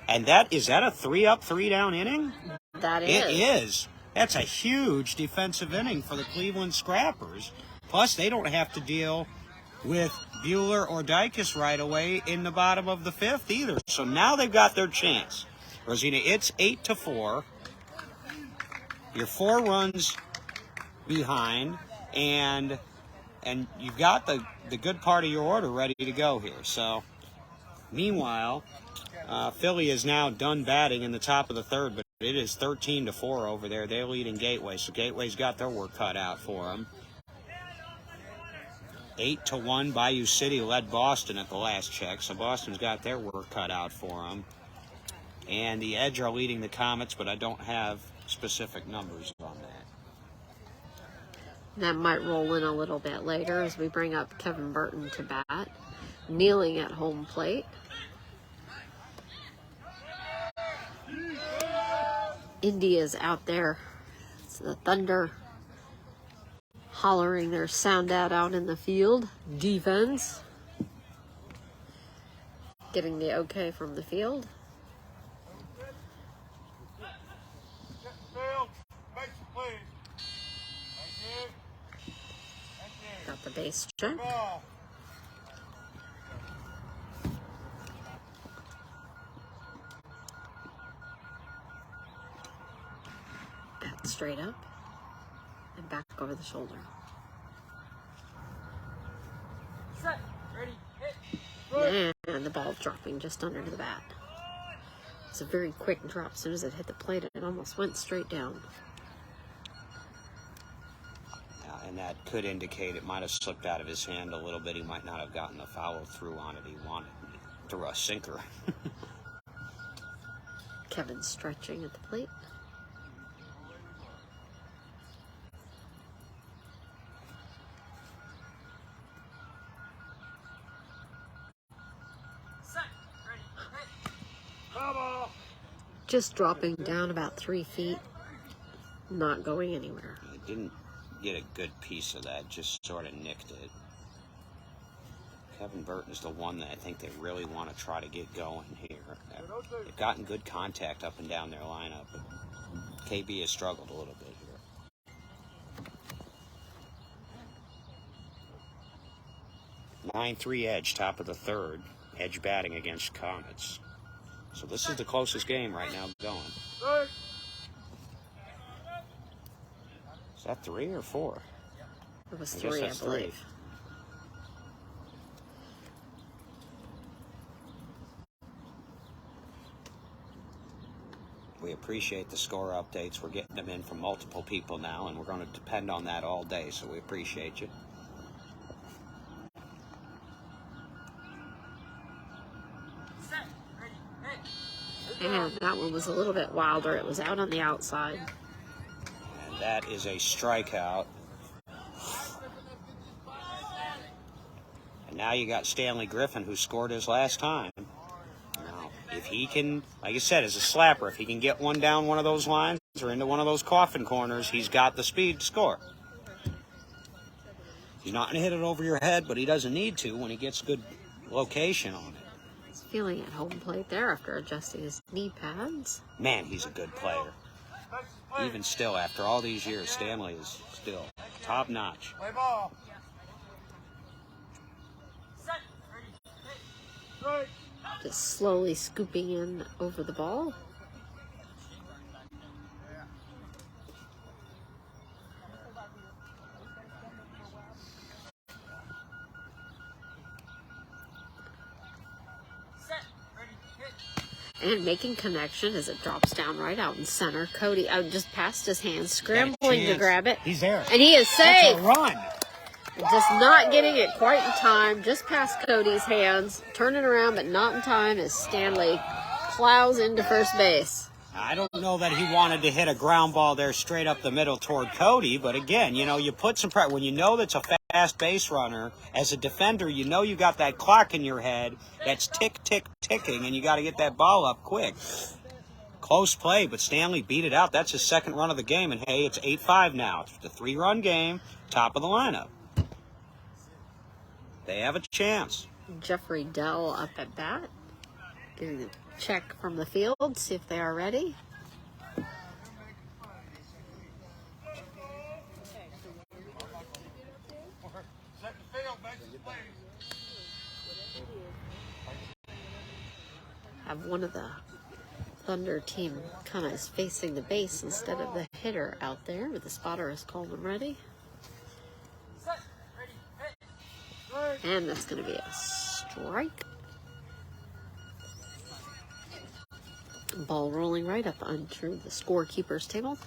And is that a 3-up, 3-down inning? That is. It is. That's a huge defensive inning for the Cleveland Scrappers. Plus, they don't have to deal with Bueller or Dykes right away in the bottom of the 5th either. So now they've got their chance. Rosina, it's 8-4. You're 4 runs behind, and you've got the good part of your order ready to go here. So, meanwhile, Philly is now done batting in the top of the third, but it is 13-4 over there. They're leading Gateway, so Gateway's got their work cut out for them. 8-1, Bayou City led Boston at the last check, so Boston's got their work cut out for them. And the Edge are leading the Comets, but I don't have specific numbers on that. That might roll in a little bit later as we bring up Kevin Burton to bat. Kneeling at home plate. Indy is out there. It's the Thunder hollering their sound out in the field. Defense. Getting the okay from the field. Field, base, please. Thank you. Thank you. Got the base check. Ball. Bat straight up. And back over the shoulder. Set. Ready. Hit. And the ball dropping just under the bat. It's a very quick drop. As soon as it hit the plate, it almost went straight down. And that could indicate it might have slipped out of his hand a little bit. He might not have gotten the follow through on it. He wanted through a sinker. Kevin stretching at the plate. Set. Ready. Hit. Ball. Just dropping down about 3 feet. Not going anywhere. He didn't get a good piece of that, just sort of nicked it. Kevin Burton's the one that I think they really want to try to get going here. They've gotten good contact up and down their lineup, but KB has struggled a little bit here. 9-3 Edge, top of the third. Edge batting against Comets. So this is the closest game right now going. Good. Is that 3 or 4? It was I guess 3, I that's three. believe. We appreciate the score updates. We're getting them in from multiple people now, and we're going to depend on that all day, so we appreciate you. Set. Ready. Hit. And that one was a little bit wilder. It was out on the outside. And that is a strikeout. And now you got Stanley Griffin, who scored his last time. Now, if he can, like I said, as a slapper, if he can get one down one of those lines, or into one of those coffin corners, he's got the speed to score. He's not going to hit it over your head, but he doesn't need to when he gets good location on it. He's feeling at home plate there after adjusting his knee pads. Man, he's a good player. Even still, after all these years, Stanley is still top notch. Play ball. Set. Ready. Hit. Just slowly scooping in over the ball. Set. Ready. Hit. And making connection as it drops down right out in center. Cody out just past his hands, scrambling to grab it. He's there. And he is safe. That's a run. Just not getting it quite in time. Just past Cody's hands. Turning around, but not in time as Stanley plows into first base. I don't know that he wanted to hit a ground ball there straight up the middle toward Cody, but again, you know, you put some pressure. When you know that's a fast base runner, as a defender, you know you got that clock in your head that's tick, tick, ticking, and you got to get that ball up quick. Close play, but Stanley beat it out. That's his second run of the game, and hey, it's 8-5 now. It's a 3-run game, top of the lineup. They have a chance. Jeffrey Dell up at bat. Getting the check from the field, see if they are ready. Set the field, bases please. Have one of the Thunder team kind of is facing the base instead of the hitter out there, but the spotter is called and ready. Set. Ready. Hit. And that's going to be a strike. Ball rolling right up onto the scorekeeper's table.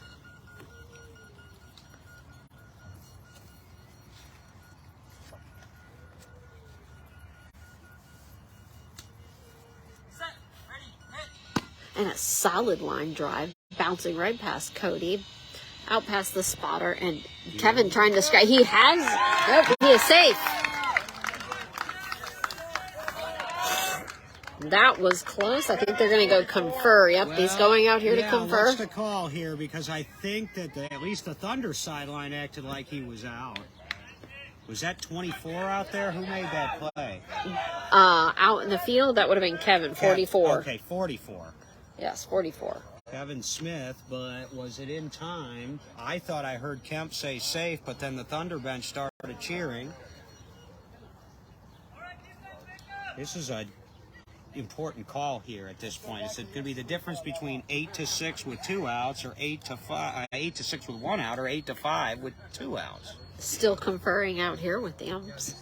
Set. Ready. Hit. And a solid line drive, bouncing right past Cody, out past the spotter, and Kevin trying to strike. He has, nope, he is safe. That was close. I think they're going to go confer. Yep, he's going out here to confer. What's the call here? Because I think that at least the Thunder sideline acted like he was out. Was that 24 out there? Who made that play? Out in the field, that would have been Kevin, 44. Okay, 44. Yes, 44. Kevin Smith, but was it in time? I thought I heard Kemp say safe, but then the Thunder bench started cheering. This is a important call here at this point. It's going to be the difference between 8-6 with 2 outs, or 8-5, 8-6 with 1 out, or 8-5 with 2 outs. Still conferring out here with the umps.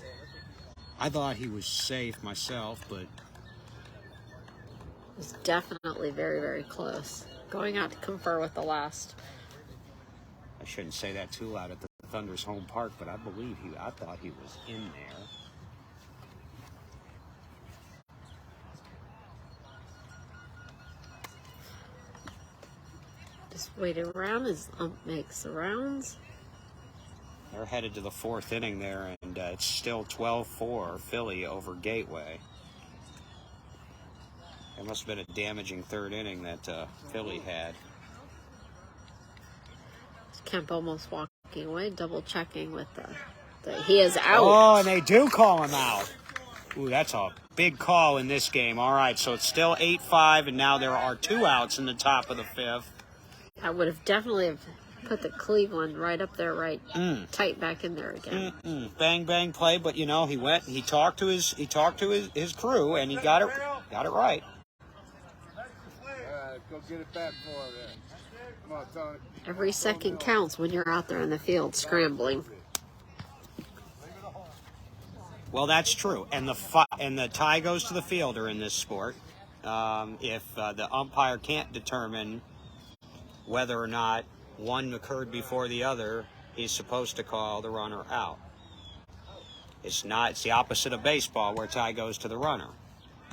I thought he was safe myself, but It was definitely very, very close. Going out to confer with the last. I shouldn't say that too loud at the Thunder's home park, but I thought he was in there. Just waiting around as ump makes the rounds. They're headed to the 4th inning there, and it's still 12-4 Philly over Gateway. It must have been a damaging 3rd inning that Philly had. Kemp almost walking away, double checking with the he is out. Oh, and they do call him out. Ooh, that's a big call in this game. All right, so it's still 8-5, and now there are 2 outs in the top of the 5th. I would have definitely have put the Cleveland right up there, right tight back in there again. Bang bang play, but you know he went. He talked to his crew, and he got it right. Go get it back for him then. Come on, Tony. Every second counts when you're out there in the field scrambling. Well, that's true, and the tie goes to the fielder in this sport. If the umpire can't determine whether or not one occurred before the other, he's supposed to call the runner out. It's the opposite of baseball where a tie goes to the runner.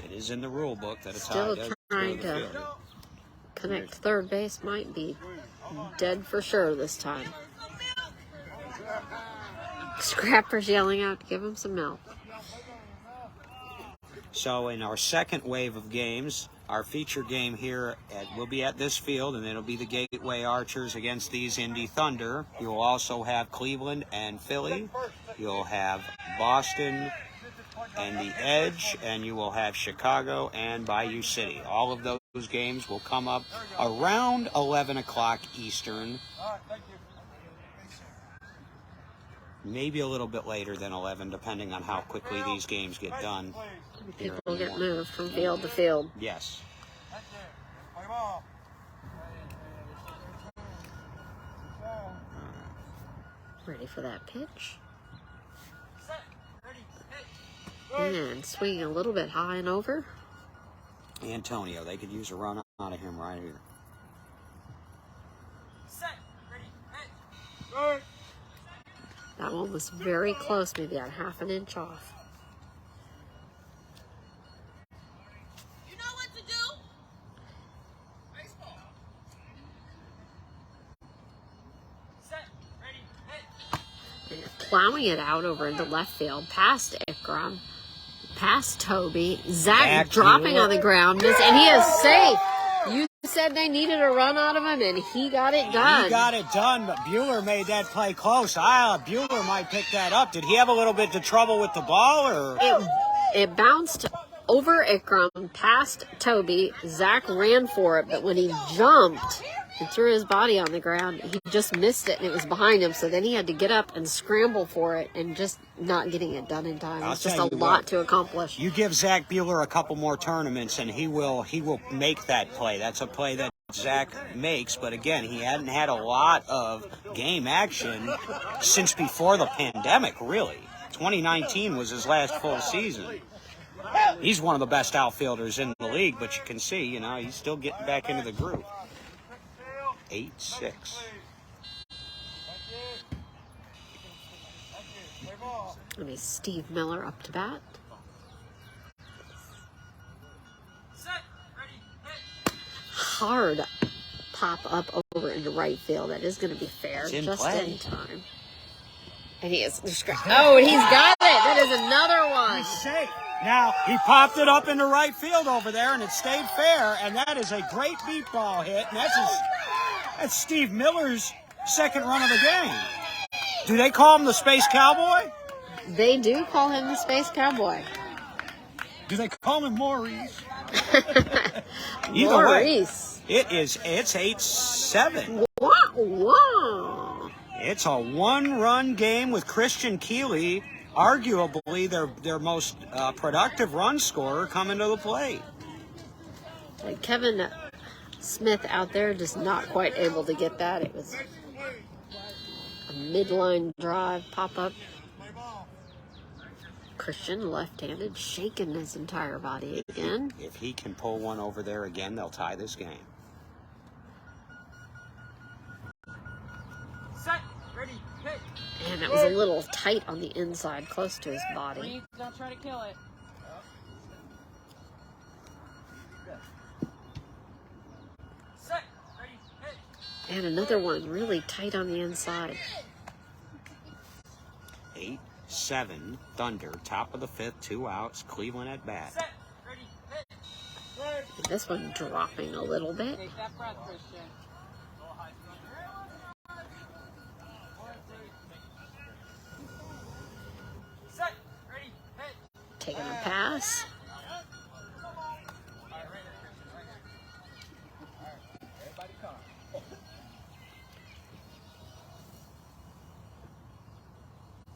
It is in the rule book that a tie Still does trying go to the to fielder. connect third base, might be dead for sure this time. Scrappers yelling out to give him some milk. So in our second wave of games, our feature game here will be at this field, and it'll be the Gateway Archers against these Indy Thunder. You will also have Cleveland and Philly. You'll have Boston and the Edge, and you will have Chicago and Bayou City. All of those games will come up around 11 o'clock Eastern. Maybe a little bit later than 11, depending on how quickly these games get done. People get moved from field to field. Yes. Ready for that pitch. Set. Ready. Hit. And swinging a little bit high and over. Antonio, they could use a run out of him right here. Set. Ready. Hit. That one was very close, maybe about half an inch off. You know what to do. Baseball. Set. Ready. Hit. And plowing it out over into left field, past Ikram, past Toby, Zach dropping on the ground, and he is safe. You said they needed a run out of him, and he got it done. He got it done, but Bueller made that play close. Bueller might pick that up. Did he have a little bit of trouble with the ball, or? It bounced over Ikram, past Toby. Zach ran for it, but when he jumped and threw his body on the ground, he just missed it, and it was behind him. So then he had to get up and scramble for it, and just not getting it done in time. It's just a lot to accomplish. You give Zach Bueller a couple more tournaments, and he will make that play. That's a play that Zach makes, but again, he hadn't had a lot of game action since before the pandemic, really. 2019 was his last full season. He's one of the best outfielders in the league, but you can see, he's still getting back into the group. 8-6. Let me Steve Miller up to bat. Set. Ready. Hit. Hard pop up over into right field. That is going to be fair. Just in time. And he is. Oh, and he's got it. That is another one. He's safe. Now, he popped it up into right field over there, and it stayed fair, and that is a great beat ball hit, and that's Steve Miller's second run of the game. Do they call him the Space Cowboy? They do call him the Space Cowboy. Do they call him Maurice? Either Maurice. way, it's 8-7. Wow. It's a one-run game with Christian Keeley, arguably their most productive run scorer, coming to the plate. Like Kevin Smith out there just not quite able to get that. It was a midline drive pop-up. Christian, left-handed, shaking his entire body again. If he can pull one over there again, they'll tie this game. Set. Ready. Hit. And it was a little tight on the inside, close to his body. Breathe. Don't try to kill it. Set. Ready. Hit. And another one really tight on the inside. 8-7, Thunder, top of the fifth, 2 outs, Cleveland at bat. Set. Ready. Hit. And this one dropping a little bit. Take that breath, Christian. Set. Ready. Hit. Taking a pass. Everybody calm.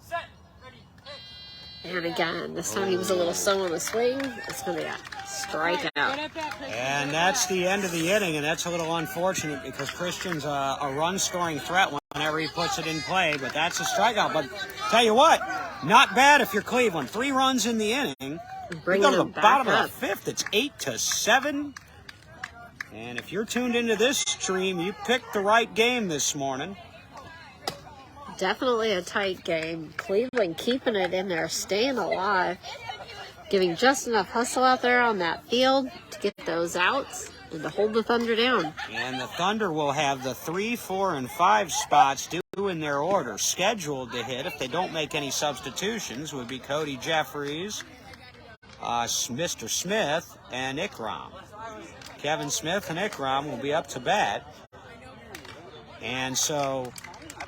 Set. Ready. Hit. And again, this time he was a little slow on the swing. It's going to be a strikeout. And that's the end of the inning, and that's a little unfortunate because Christian's a run-scoring threat whenever he puts it in play, but that's a strikeout. But tell you what, not bad if you're Cleveland. 3 runs in the inning. We go to the bottom of the fifth. It's 8-7. And if you're tuned into this stream, you picked the right game this morning. Definitely a tight game. Cleveland keeping it in there, staying alive, giving just enough hustle out there on that field to get those outs and to hold the Thunder down. And the Thunder will have the 3, 4, and 5 spots due in their order. Scheduled to hit, if they don't make any substitutions, would be Cody Jeffries, Mr. Smith and Ikram. Kevin Smith and Ikram will be up to bat. And so,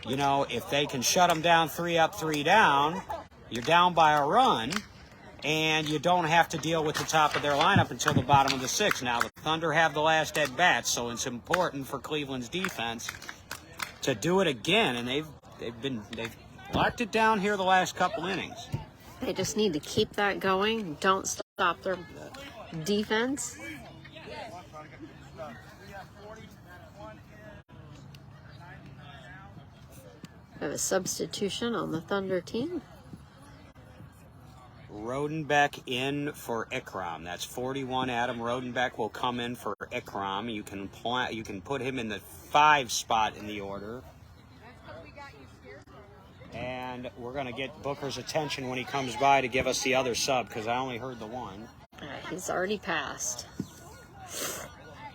you know, if they can shut them down 3 up, 3 down, you're down by a run, and you don't have to deal with the top of their lineup until the bottom of the 6th. Now, the Thunder have the last at bats, so it's important for Cleveland's defense to do it again, and they've locked it down here the last couple innings. They just need to keep that going. Don't stop their defense. We have a substitution on the Thunder team. Rodenbeck in for Ikram. That's 41. Adam Rodenbeck will come in for Ikram. You can put him in the 5 spot in the order. And we're going to get Booker's attention when he comes by to give us the other sub, because I only heard the one. He's already passed.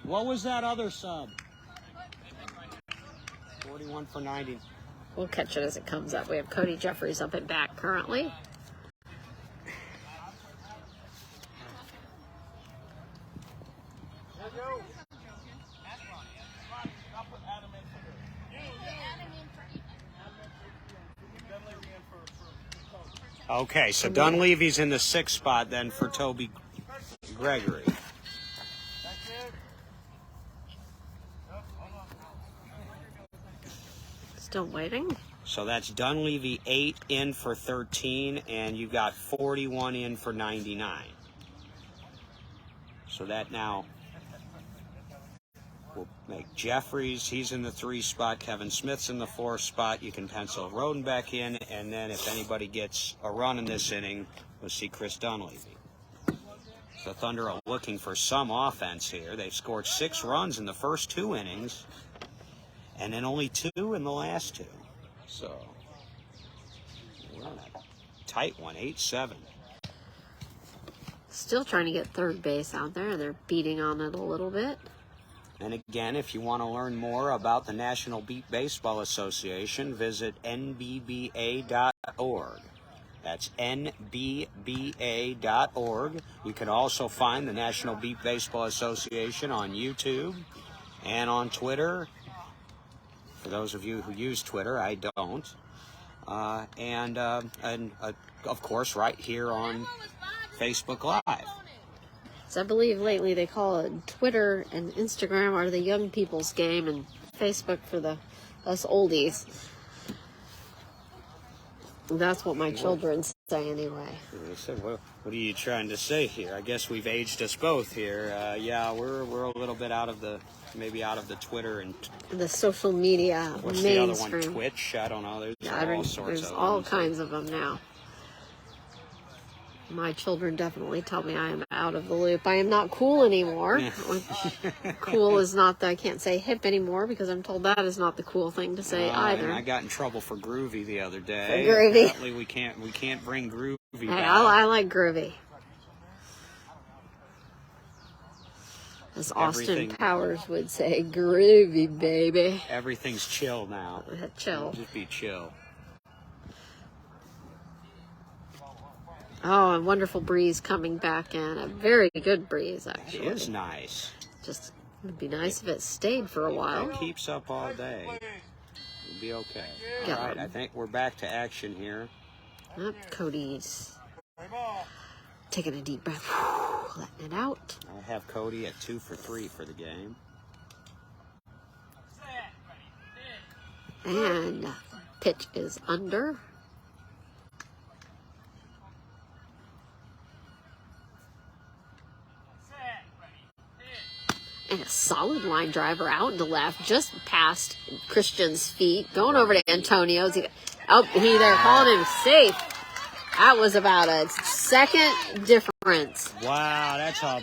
What was that other sub? 41 for 90. We'll catch it as it comes up. We have Cody Jeffries up at bat currently. Okay, so Dunleavy's in the 6th spot then for Toby Gregory. Still waiting. So that's Dunleavy 8 in for 13, and you've got 41 in for 99. So that now will make Jeffries, he's in the 3 spot, Kevin Smith's in the 4 spot. You can pencil Rodenbeck in, and then if anybody gets a run in this inning, we'll see Chris Dunleavy. The Thunder are looking for some offense here. They've scored 6 runs in the first 2 innings, and then only 2 in the last 2. So we're on a tight one, 8-7. Still trying to get third base out there. They're beating on it a little bit. And again, if you want to learn more about the National Beat Baseball Association, visit nbba.org. That's nbba.org. You can also find the National Beat Baseball Association on YouTube and on Twitter. For those of you who use Twitter, I don't. And of course, right here on Facebook Live. So I believe lately they call it Twitter and Instagram are the young people's game, and Facebook for us oldies. That's what my children say anyway. I said, what are you trying to say here? I guess we've aged us both here. Yeah, we're a little bit out of the Twitter and the social media what's mainstream. the other one? Twitch? I don't know. There's all sorts there's of all them. kinds of them now. My children definitely tell me I am out of the loop. I am not cool anymore. Cool is not I can't say hip anymore because I'm told that is not the cool thing to say either. And I got in trouble for groovy the other day. For groovy. Apparently we can't bring groovy Hey, back. I like groovy. As Austin Powers would say, groovy, baby. Everything's chill now. Chill. Just be chill. Oh, a wonderful breeze coming back in. A very good breeze, actually. It is nice. Just would be nice if it stayed for a while. It keeps up all day. We'll be okay. All Yeah. right, I think we're back to action here. Cody's taking a deep breath, letting it out. I have Cody at 2 for 3 for the game. And pitch is under. And a solid line driver out to left, just past Christian's feet, going over to Antonio's. They're calling him safe. That was about a second difference. Wow, that's a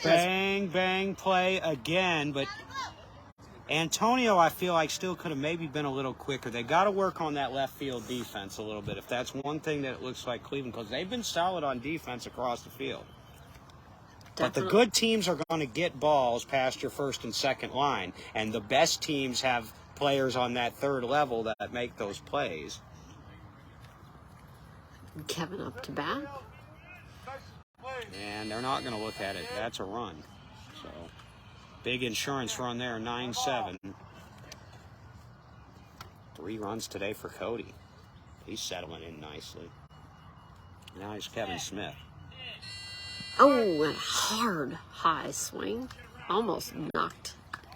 bang play again. But Antonio, I feel like, still could have maybe been a little quicker. They got to work on that left field defense a little bit. If that's one thing that it looks like Cleveland, because they've been solid on defense across the field. But the good teams are going to get balls past your first and second line, and the best teams have players on that third level that make those plays. Kevin up to bat. And they're not going to look at it. That's a run. So, big insurance run there, 9-7. 3 runs today for Cody. He's settling in nicely. Now he's Kevin Smith. Oh, a hard high swing. Almost knocked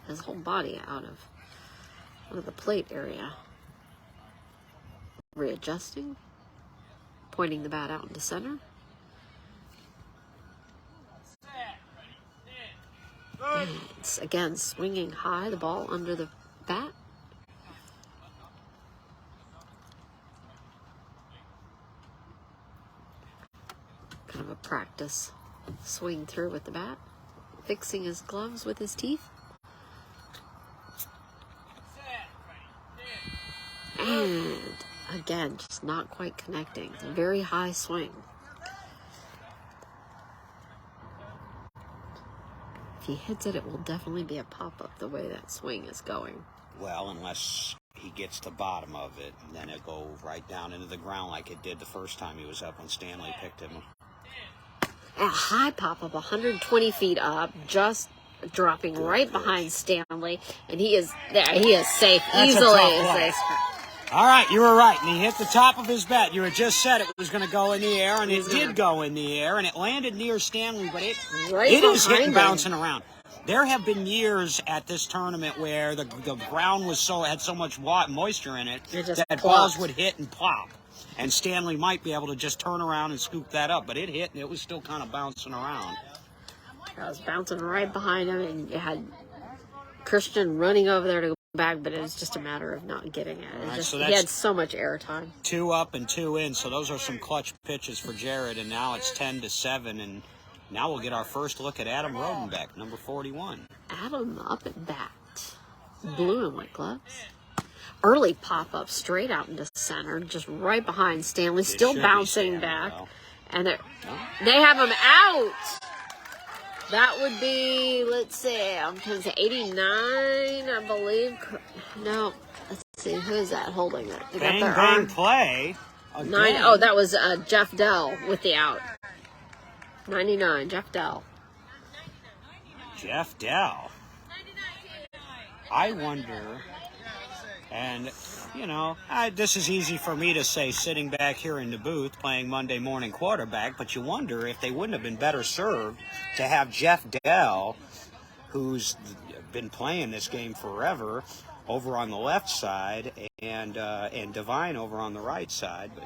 his whole body out of the plate area. Readjusting. Pointing the bat out into center. And it's again swinging high, the ball under the bat. Kind of a practice swing through with the bat. Fixing his gloves with his teeth. And again, just not quite connecting. It's a very high swing. If he hits it, it will definitely be a pop-up the way that swing is going. Well, unless he gets to the bottom of it, and then it'll go right down into the ground like it did the first time he was up when Stanley picked him. A high pop-up, 120 feet up, just dropping right behind Stanley, and he is there. He is safe, That's a easily tough play. safe. All right, you were right. And he hit the top of his bat. You had just said it was going to go in the air, and it did go in the air, and it landed near Stanley, but it is hitting, bouncing around. There have been years at this tournament where the ground had so much moisture in it that balls would hit and plop. And Stanley might be able to just turn around and scoop that up, but it hit, and it was still kind of bouncing around. I was bouncing right behind him, and you had Christian running over there to go back, but it was just a matter of not getting it. Right, just, so he had so much air time. 2 up and 2 in, so those are some clutch pitches for Jared, and now it's 10-7, and now we'll get our first look at Adam Rodenbeck, number 41. Adam up at bat. Blue and white gloves. Early pop-up straight out into center, just right behind Stanley, still bouncing back. And they have him out. That would be, let's see, I'm trying to say 89, I believe. No, let's see, who is that holding it? They Bang, got their bang, arm. play. Nine. Oh, that was Jeff Dell with the out. 99, Jeff Dell. Jeff Dell. I wonder, and, this is easy for me to say sitting back here in the booth playing Monday morning quarterback, but you wonder if they wouldn't have been better served to have Jeff Dell, who's been playing this game forever, over on the left side, and Devine over on the right side. But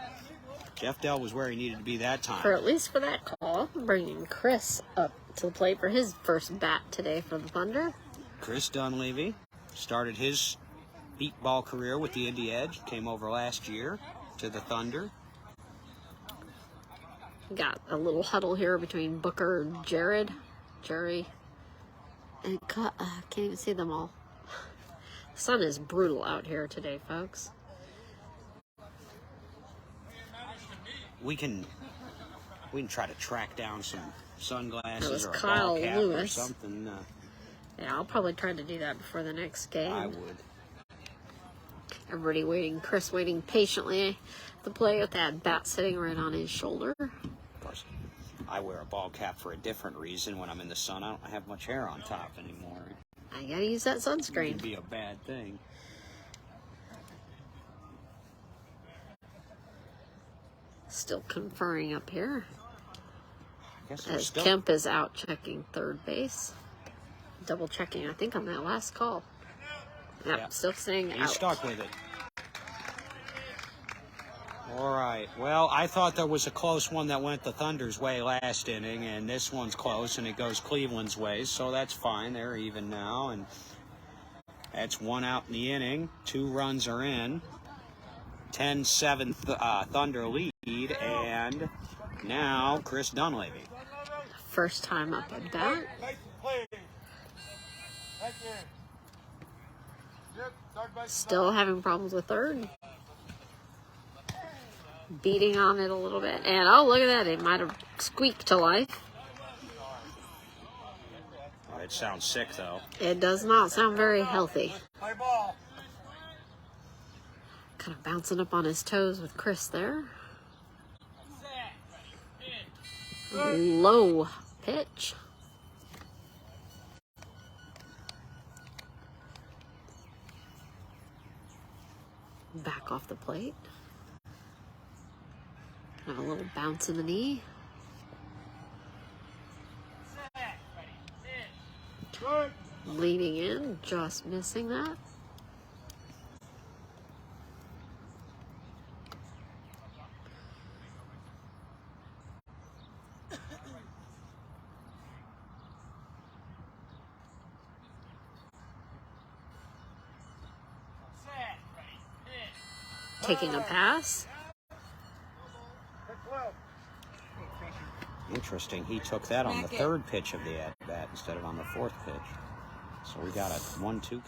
Jeff Dell was where he needed to be that time. At least for that call, bringing Chris up to the plate for his first bat today for the Thunder. Chris Dunleavy started his beat ball career with the Indy Edge, came over last year to the Thunder. Got a little huddle here between Booker and Jerry, and can't even see them all. The sun is brutal out here today, folks. We can try to track down some sunglasses or a Kyle ball cap Lewis. or something. Yeah, I'll probably try to do that before the next game. I would. Everybody waiting, Chris waiting patiently to play with that bat sitting right on his shoulder. Of course, I wear a ball cap for a different reason. When I'm in the sun, I don't have much hair on top anymore. I gotta use that It sunscreen. would be a bad thing. Still conferring up here. I guess As Kemp is out checking third base. Double checking, I think, on that last call. Yep, Yeah. still saying He's out. stuck with it. All right. Well, I thought there was a close one that went the Thunder's way last inning, and this one's close, and it goes Cleveland's way, so that's fine. They're even now, and that's 1 out in the inning. 2 runs are in. 10-7 Thunder lead, and now Chris Dunleavy. First time up at bat. Still having problems with third. Beating on it a little bit. And oh, look at that. It might have squeaked to life. Oh, it sounds sick, though. It does not sound very healthy. Play ball. Kind of bouncing up on his toes with Chris there. Low pitch. Back off the plate. Have a little bounce in the knee. Leaning in, just missing that. Taking a pass. Interesting. He took that on the third pitch of the at-bat instead of on the fourth pitch. So we got a 1-2 count.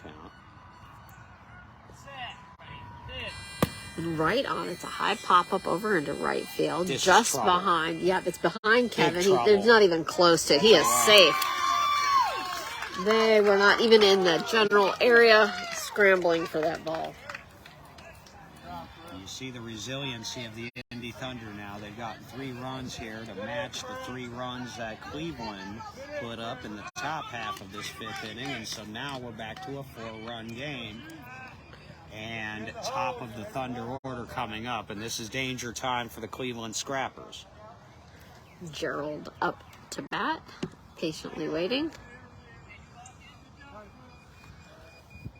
And right on, it's a high pop-up over into right field. This is just trouble. behind. Yep, it's behind Kevin. trouble. They're not even close to it. He is safe. They were not even in the general area scrambling for that ball. You see the resiliency of the Indy Thunder now. They've gotten 3 runs here to match the 3 runs that Cleveland put up in the top half of this 5th inning. And so now we're back to a 4-run game. And top of the Thunder order coming up. And this is danger time for the Cleveland Scrappers. Gerald up to bat, patiently waiting.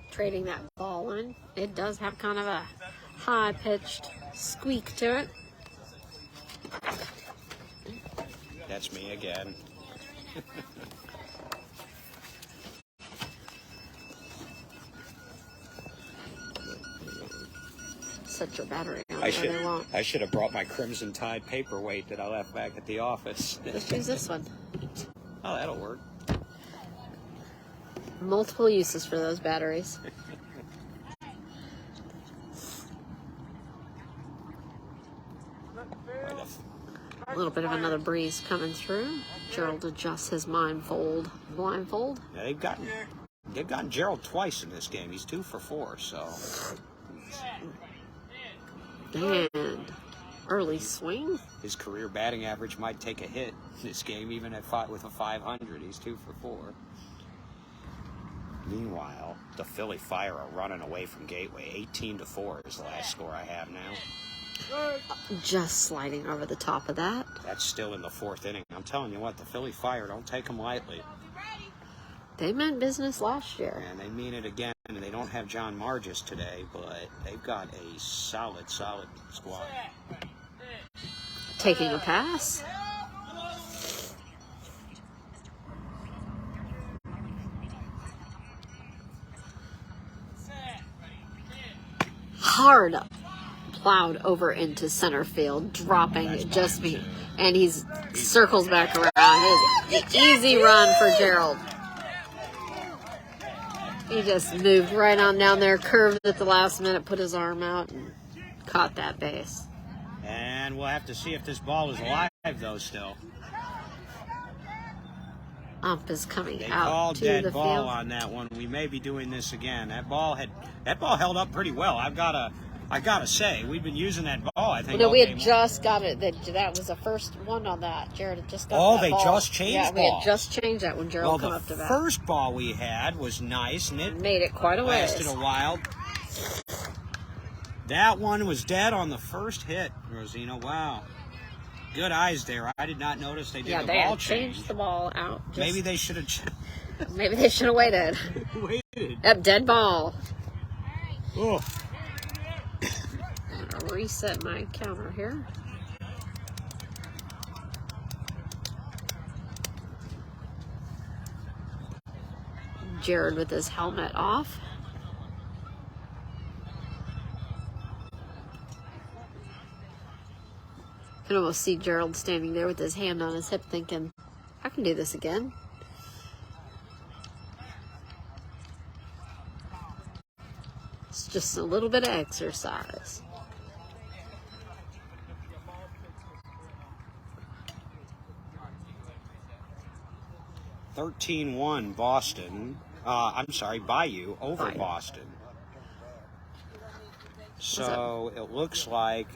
Trading that ball in. It does have kind of a high-pitched squeak to it. That's me again. Set your battery on I where they won't. should have brought my Crimson Tide paperweight that I left back at the office. Just use this one. Oh, that'll work. Multiple uses for those batteries. A little bit of another breeze coming through. Gerald adjusts his blindfold. Yeah, they've gotten Gerald twice in this game. He's 2 for 4, so. And early swing. His career batting average might take a hit in this game, even with a 500. He's 2 for 4. Meanwhile, the Philly Fire are running away from Gateway. 18-4 is the last score I have now. Just sliding over the top of that. That's still in the 4th inning. I'm telling you what, the Philly Fire, don't take them lightly. They meant business last year. And they mean it again. They don't have John Margis today, but they've got a solid squad. Taking a pass. Hard plowed over into center field, dropping just me. And he's circles back around. It's an easy run for Gerald. He just moved right on down there, curved at the last minute, put his arm out, and caught that base. And we'll have to see if this ball is live, though, still. Ump is coming They out called to dead the ball field. on that one. We may be doing this again. That ball held up pretty well. I gotta say, we've been using that ball. I think. No, we had game just got it. That was the first one on that. Jared had just got Oh, that they ball. just changed Yeah, we had balls. just changed that when Gerald Well, come the up to bat. first ball we had was nice, and it Made it quite a ways. lasted a while. That one was dead on the first hit, Rosina. Wow. Good eyes there. I did not notice they did Yeah, the they ball had change. changed the ball out. Maybe they should have Maybe they should have waited. waited. Yep, dead ball. Oh. I'm gonna reset my counter here. Jared with his helmet off. You can almost see Gerald standing there with his hand on his hip thinking, I can do this again. It's just a little bit of exercise. $13-1 Boston. I'm sorry, Bayou over Bayou. Boston. So it looks like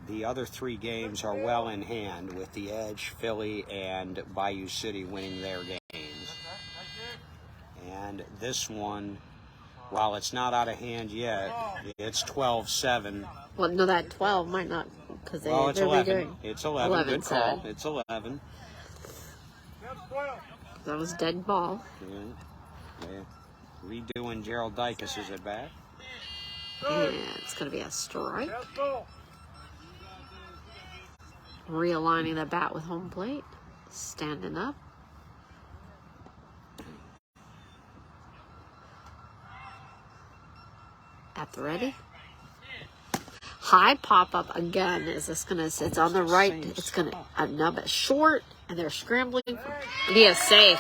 the other 3 games are well in hand, with the Edge, Philly, and Bayou City winning their games. And this one, while it's not out of hand yet, it's 12-7. Well, no, that 12 might not, because Well, it's they're 11. redoing. It's 11. 11, Good call. sorry. It's 11. That was dead ball. Yeah. Redoing Gerald Dykes' at bat. Yeah, it's going to be a strike. Realigning the bat with home plate. Standing up. At the ready. High pop up again. Is this gonna? It's on the right. It's gonna nub it short, and they're scrambling. And he is safe.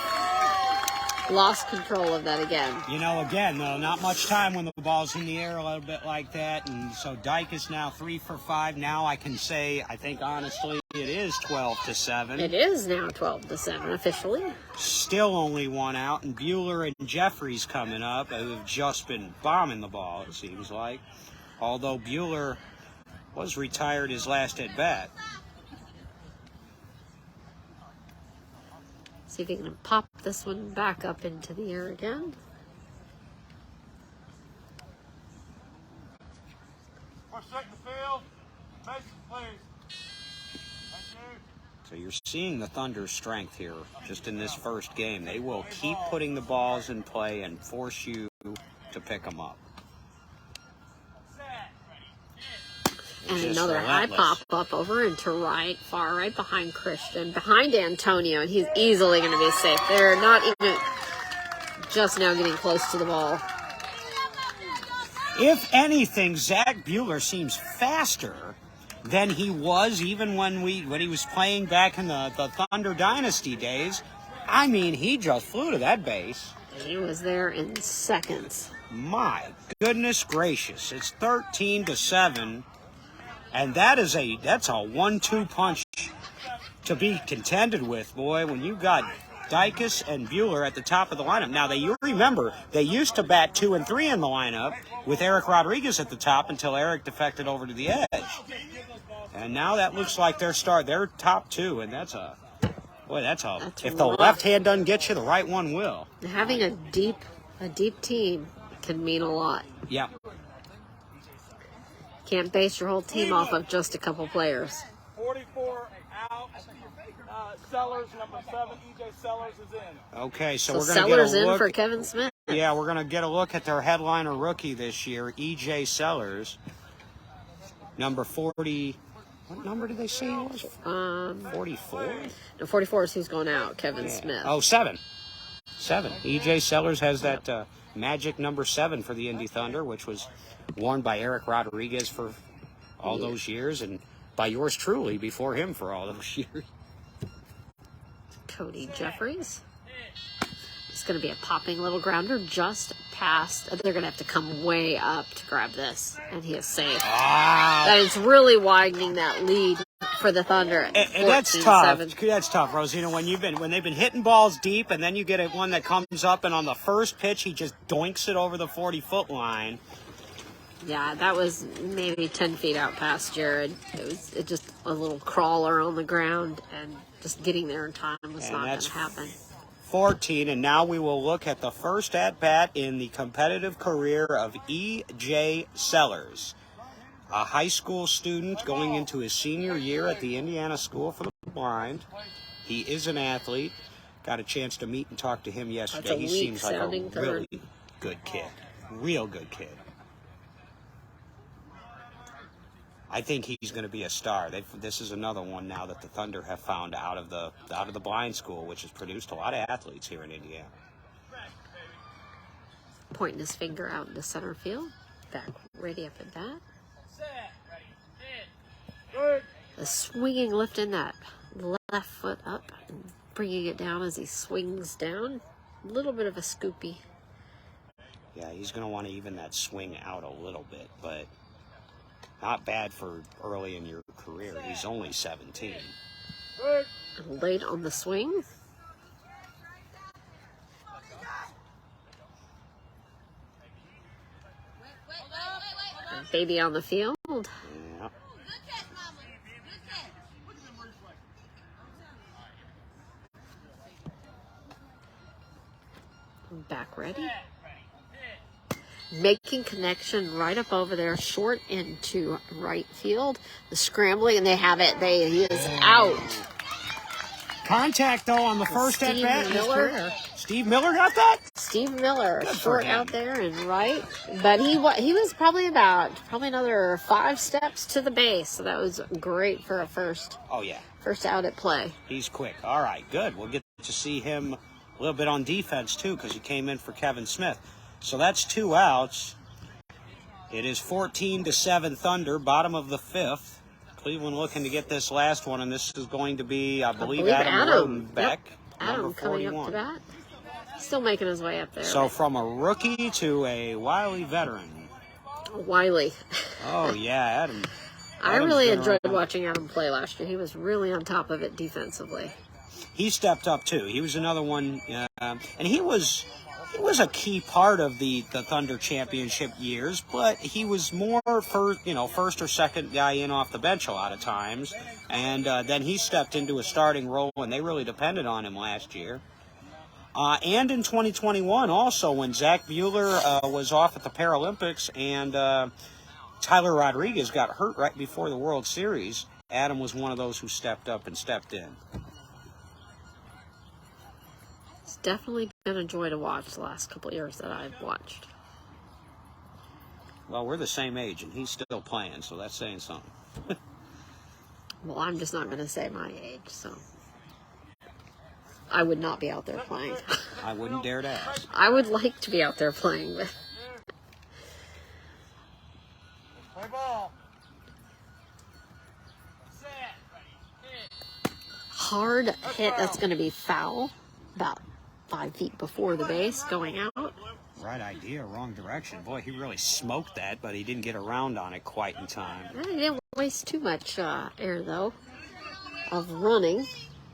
Lost control of that again. You know, again, though, not much time when the ball's in the air a little bit like that. And so Dyke is now 3 for 5. Now I can say, I think honestly, it is 12-7. It is now 12-7 officially. Still only 1 out, and Bueller and Jeffries coming up, who have just been bombing the ball, it seems like. Although Bueller was retired his last at bat. See if he can pop this one back up into the air again. We're setting the field. Mason, please. Thank you. So you're seeing the Thunder's strength here just in this first game. They will keep putting the balls in play and force you to pick them up. And Just another high relentless. pop up over into right, far right behind Christian, behind Antonio, and he's easily going to be safe. They're not even just now getting close to the ball. If anything, Zach Bueller seems faster than he was even when he was playing back in the Thunder Dynasty days. I mean, he just flew to that base. He was there in seconds. My goodness gracious. It's 13-7. And that's a 1-2 punch to be contended with, boy, when you got Dykes and Bueller at the top of the lineup. Now, you remember, they used to bat 2 and 3 in the lineup with Eric Rodriguez at the top until Eric defected over to the Edge. And now that looks like their top 2, and that's if the rough. left hand doesn't get you, the right one will. Having a deep team can mean a lot. Yeah. Can't base your whole team off of just a couple players. 44 out. Sellers, number 7. EJ Sellers is in. Okay, so So we're going to Sellers get a in look. for Kevin Smith. Yeah, we're going to get a look at their headliner rookie this year, EJ Sellers. Number 40. What number did they say he was? 44? No, 44 is who's going out, Kevin Smith. Oh, 7. 7. EJ Sellers has that magic number 7 for the Indy Thunder, which was worn by Eric Rodriguez for all those years, and by yours truly before him for all those years. Cody Jeffries. It's going to be a popping little grounder just past. They're going to have to come way up to grab this, and he is safe. That is really widening that lead for the Thunder. And that's tough. That's tough, Rosina. When they've been hitting balls deep, and then you get one that comes up, and on the first pitch he just doinks it over the 40-foot line. Yeah, that was maybe 10 feet out past Jared. It just a little crawler on the ground, and just getting there in time was not going to happen. 14, and now we will look at the first at-bat in the competitive career of E.J. Sellers, a high school student going into his senior year at the Indiana School for the Blind. He is an athlete. Got a chance to meet and talk to him yesterday. He seems like a really good kid. Real good kid. I think he's going to be a star. This is another one now that the Thunder have found out of the blind school, which has produced a lot of athletes here in Indiana. Pointing his finger out into center field. Back ready up at bat. The swinging, lifting that left foot up and bringing it down as he swings down. A little bit of a scoopy. Yeah, he's going to want to even that swing out a little bit, but not bad for early in your career. He's only 17. Late on the swing. Baby on the field. Yeah. back ready. Making connection right up over there, short into right field. The scrambling, and they have it. He is out. Contact, though, on the first at bat. Steve Miller got that? Steve Miller, short out there and right. But he was probably another 5 steps to the base. So that was great for a first. Oh, yeah. First out at play. He's quick. All right, good. We'll get to see him a little bit on defense, too, because he came in for Kevin Smith. So that's 2 outs. It is 14-7 Thunder, bottom of the 5th. Cleveland looking to get this last one, and this is going to be, I believe Adam Rodenbeck. Yep. Adam coming up to bat. Still making his way up there. So from a rookie to a wily veteran. Wily. Oh, yeah, Adam. I really enjoyed watching Adam play last year. He was really on top of it defensively. He stepped up, too. He was another one, and he was a key part of the Thunder championship years, but he was more first or second guy in off the bench a lot of times, and then he stepped into a starting role, and they really depended on him last year. And in 2021 also, when Zach Mueller was off at the Paralympics and Tyler Rodriguez got hurt right before the World Series, Adam was one of those who stepped up and stepped in. It's definitely been a joy to watch the last couple of years that I've watched. Well, we're the same age, and he's still playing, so that's saying something. Well, I'm just not going to say my age, so I would not be out there playing. I wouldn't dare to ask. I would like to be out there playing, but Play ball. hard hit that's going to be foul, about 5 feet before the base, going out. Right idea, wrong direction. Boy, he really smoked that, but he didn't get around on it quite in time. He didn't waste too much air, though, of running.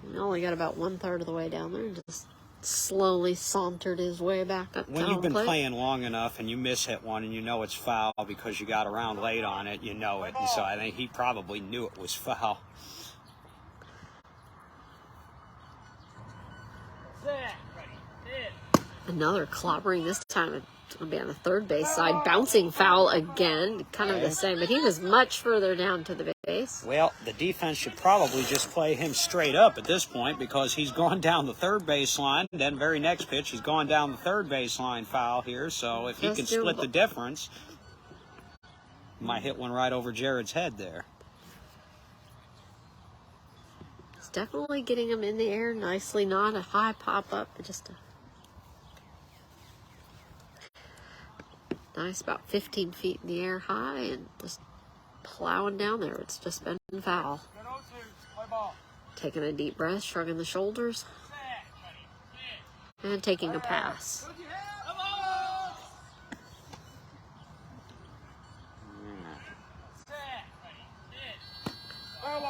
He only got about 1/3 of the way down there and just slowly sauntered his way back up. When you've been playing long enough and you miss hit one and you know it's foul because you got around late on it, you know it. And so I think he probably knew it was foul. Another clobbering, this time it's going to be on the third base side. Bouncing foul again, kind of the same, but he was much further down to the base. Well, the defense should probably just play him straight up at this point because he's gone down the third base line. Then very next pitch, he's gone down the third base line foul here. So if he can split the difference, might hit one right over Jared's head there. It's definitely getting him in the air nicely, not a high pop up, but just a nice, about 15 feet in the air high, and just plowing down there. It's just been foul. Taking a deep breath, shrugging the shoulders, and taking a pass.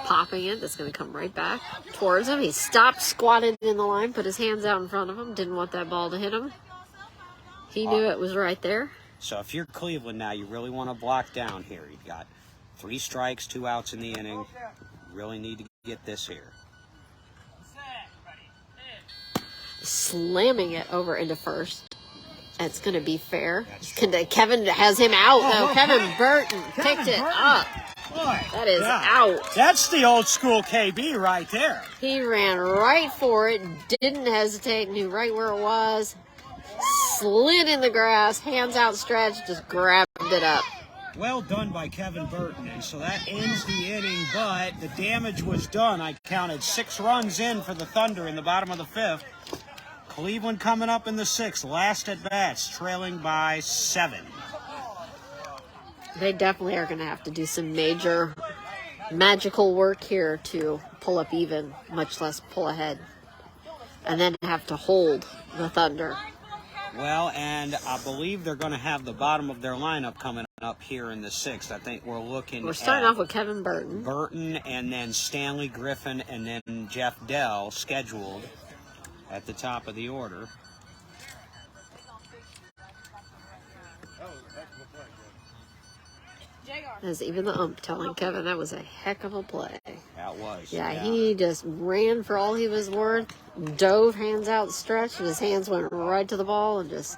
Popping it, that's going to come right back towards him. He stopped, squatted in the line, put his hands out in front of him, didn't want that ball to hit him. He knew it was right there. So if you're Cleveland now, you really want to block down here. You've got 3 strikes, 2 outs in the inning. You really need to get this here. Slamming it over into first. That's going to be fair. Kevin has him out, though. Kevin Burton picked it up. That is out. That's the old school KB right there. He ran right for it, didn't hesitate, knew right where it was. Slid in the grass, hands outstretched, just grabbed it up. Well done by Kevin Burton, and so that ends the inning, but the damage was done. I counted 6 runs in for the Thunder in the bottom of the 5th. Cleveland coming up in the 6th, last at bats, trailing by 7. They definitely are going to have to do some major magical work here to pull up even, much less pull ahead, and then have to hold the Thunder. Well, and I believe they're going to have the bottom of their lineup coming up here in the 6th. I think we're starting off with Kevin Burton. Burton, and then Stanley Griffin, and then Jeff Dell scheduled at the top of the order. As even the ump telling Kevin that was a heck of a play. That was. Yeah, he just ran for all he was worth, dove hands outstretched, and his hands went right to the ball and just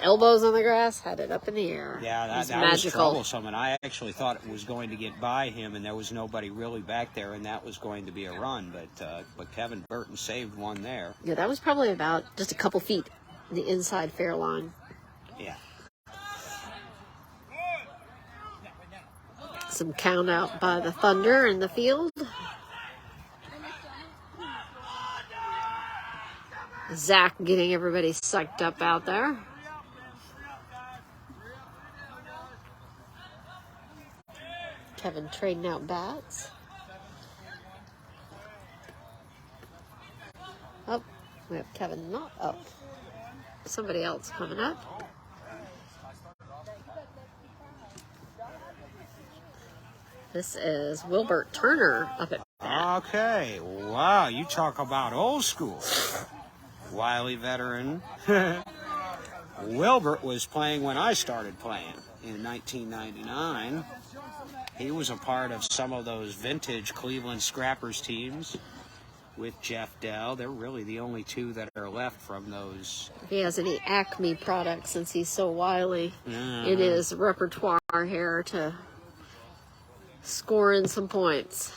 elbows on the grass, had it up in the air. Yeah, that was magical. troublesome, and I actually thought it was going to get by him, and there was nobody really back there, and that was going to be a run, but Kevin Burton saved one there. Yeah, that was probably about just a couple feet the inside fair line. Yeah. Some count out by the Thunder in the field. Zach getting everybody psyched up out there. Kevin trading out bats. Oh, we have Kevin not up. Somebody else coming up. This is Wilbert Turner up at bat. Okay, wow, you talk about old school. Wily veteran. Wilbert was playing when I started playing in 1999. He was a part of some of those vintage Cleveland Scrappers teams with Jeff Dell. They're really the only two that are left from those. If he has any Acme products, since he's so wily in his repertoire here to score in some points.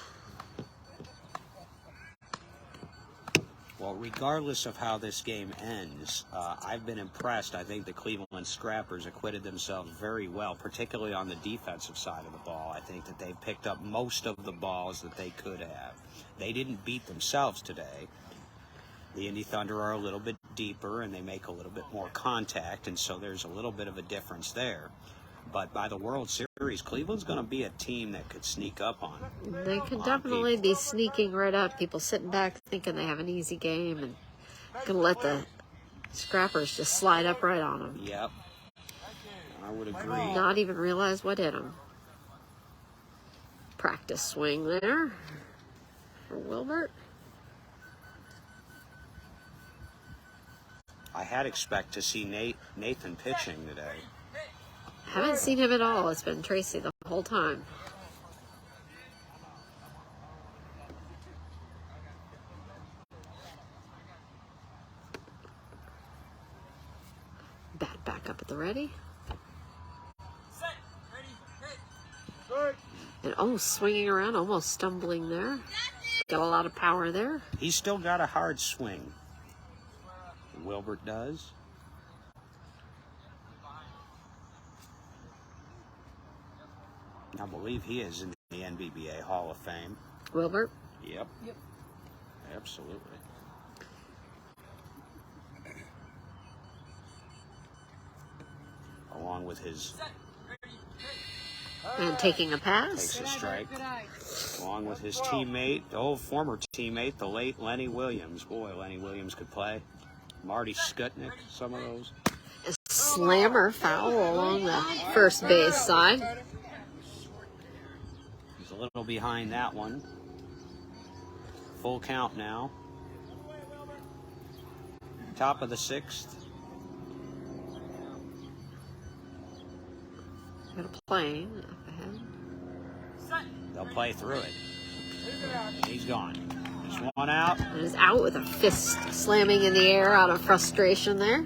Well, regardless of how this game ends, I've been impressed. I think the Cleveland Scrappers acquitted themselves very well, particularly on the defensive side of the ball. I think that they picked up most of the balls that they could have. They didn't beat themselves today. The Indy Thunder are a little bit deeper, and they make a little bit more contact, and so there's a little bit of a difference there. But by the World Series, Cleveland's going to be a team that could sneak up on. They could definitely be sneaking right up. People sitting back thinking they have an easy game and going to let the Scrappers just slide up right on them. Yep. I would agree. Not even realize what hit them. Practice swing there for Wilbert. I had expect to see Nathan pitching today. Haven't seen him at all. It's been Tracy the whole time. Bat back up at the ready. And swinging around, almost stumbling there. Got a lot of power there. He's still got a hard swing. Wilbert does. I believe he is in the NBBA Hall of Fame. Wilbert? Yep. Absolutely. Along with his... And taking a pass. Takes a strike. Along with his teammate, former teammate, the late Lenny Williams. Boy, Lenny Williams could play. Marty Skutnik, some of those. A slammer foul along the first base side. He's a little behind that one. Full count now. Top of the sixth. Got a plane up ahead. They'll play through it. And he's gone. Just one out. And is out with a fist slamming in the air out of frustration there.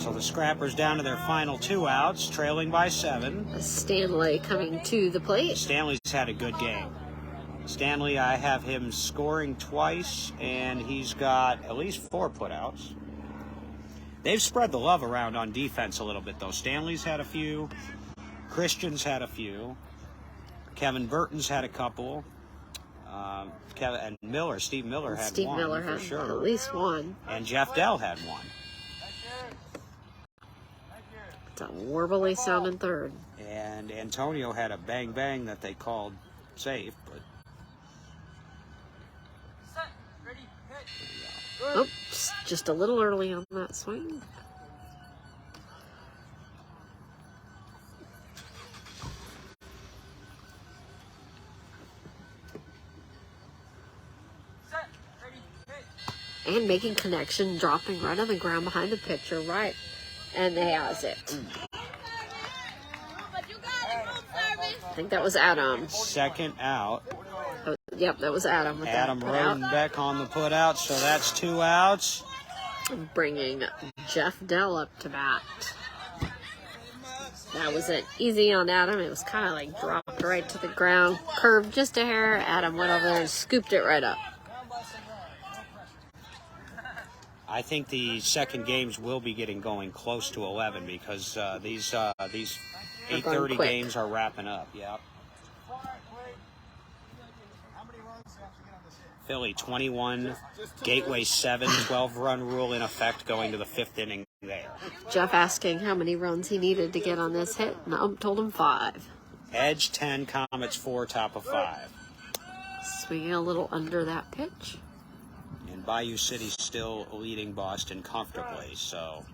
So the Scrappers down to their final 2 outs, trailing by 7. Stanley coming to the plate. Stanley's had a good game. Stanley, I have him scoring twice, and he's got at least 4 putouts. They've spread the love around on defense a little bit, though. Stanley's had a few. Christian's had a few. Kevin Burton's had a couple. Steve Miller had Steve one Miller for had sure. at least one. And Jeff Dell had one. It's a warbly sounding third. And Antonio had a bang-bang that they called safe, but... Oh, just a little early on that swing. And making connection, dropping right on the ground behind the pitcher, right, and he has it. think that was Adam. Second out. Oh, yep, that was Adam. With Adam that put out. Rodenbeck on the put out, so that's 2 outs. Bringing Jeff Dell up to bat. That wasn't easy on Adam. It was kind of like dropped right to the ground. Curved just a hair. Adam went over there and scooped it right up. I think the second games will be getting going close to 11 because these 8:30 games are wrapping up. Yep. Philly 21, Gateway 7, 12-run rule in effect going to the 5th inning there. Jeff asking how many runs he needed to get on this hit, and Ump told him 5. Edge 10, Comets 4, top of 5. Swinging a little under that pitch. And Bayou City's still leading Boston comfortably, so.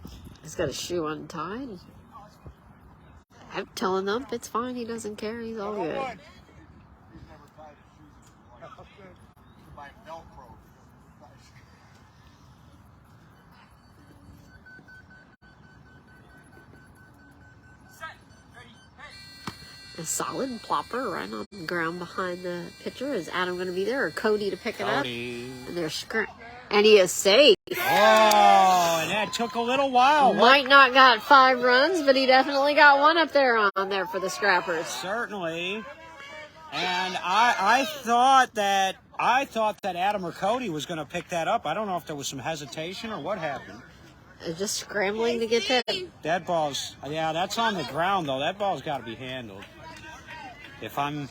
He's got a shoe untied. I'm telling Ump it's fine. He doesn't care. He's all good. A solid plopper right on the ground behind the pitcher. Is Adam going to be there or Cody to pick it up? And they're and he is safe. Oh, and that took a little while. Might not got 5 runs, but he definitely got 1 up there on there for the Scrappers. Certainly. And I thought that Adam or Cody was going to pick that up. I don't know if there was some hesitation or what happened. They're just scrambling to get that. That ball's, yeah, that's on the ground though. That ball's got to be handled. If I'm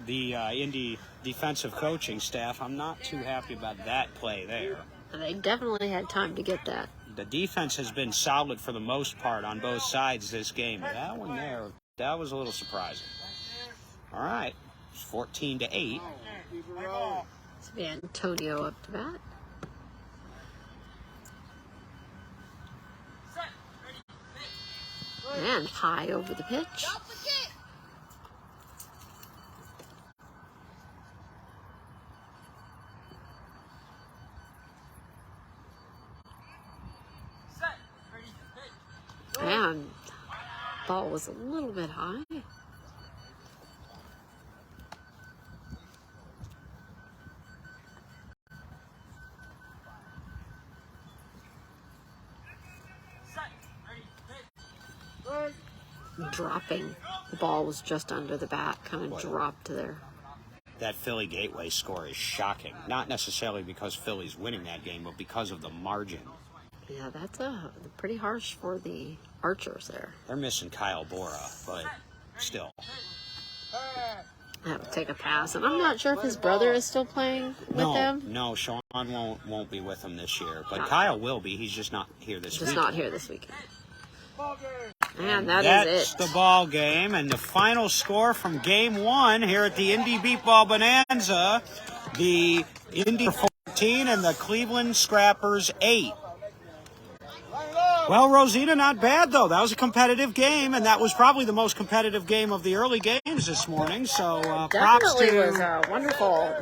the Indy defensive coaching staff, I'm not too happy about that play there. They definitely had time to get that. The defense has been solid for the most part on both sides this game. That one there, that was a little surprising. All right, it's 14-8. It's Antonio up to bat. And high over the pitch. And ball was a little bit high. Dropping. The ball was just under the bat, kind of dropped there. That Philly Gateway score is shocking. Not necessarily because Philly's winning that game, but because of the margin. Yeah, that's pretty harsh for the Archers there. They're missing Kyle Bora, but still. That would take a pass, and I'm not sure if his brother is still playing with them. No, Sean won't be with them this year, but Kyle will be. He's just not here this weekend. Just not here this weekend. And that's is it. The ball game, and the final score from Game 1 here at the Indy Beat Ball Bonanza, the Indy 14 and the Cleveland Scrappers 8. Well, Rosita, not bad, though. That was a competitive game, and that was probably the most competitive game of the early games this morning. So props to... Definitely was a wonderful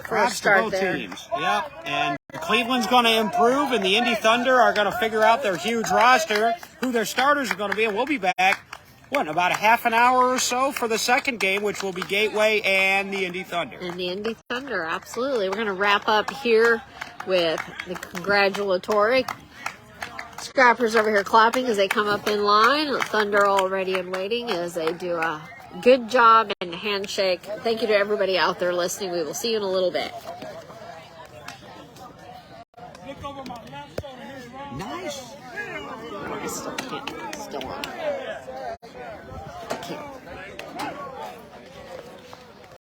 props start to both there. teams. Yep, and Cleveland's going to improve, and the Indy Thunder are going to figure out their huge roster, who their starters are going to be, and we'll be back, in about a half an hour or so for the second game, which will be Gateway and the Indy Thunder. And the Indy Thunder, absolutely. We're going to wrap up here with the congratulatory. Scrappers over here clapping as they come up in line. Thunder already in waiting as they do a good job and handshake. Thank you to everybody out there listening. We will see you in a little bit. Nice. Still on.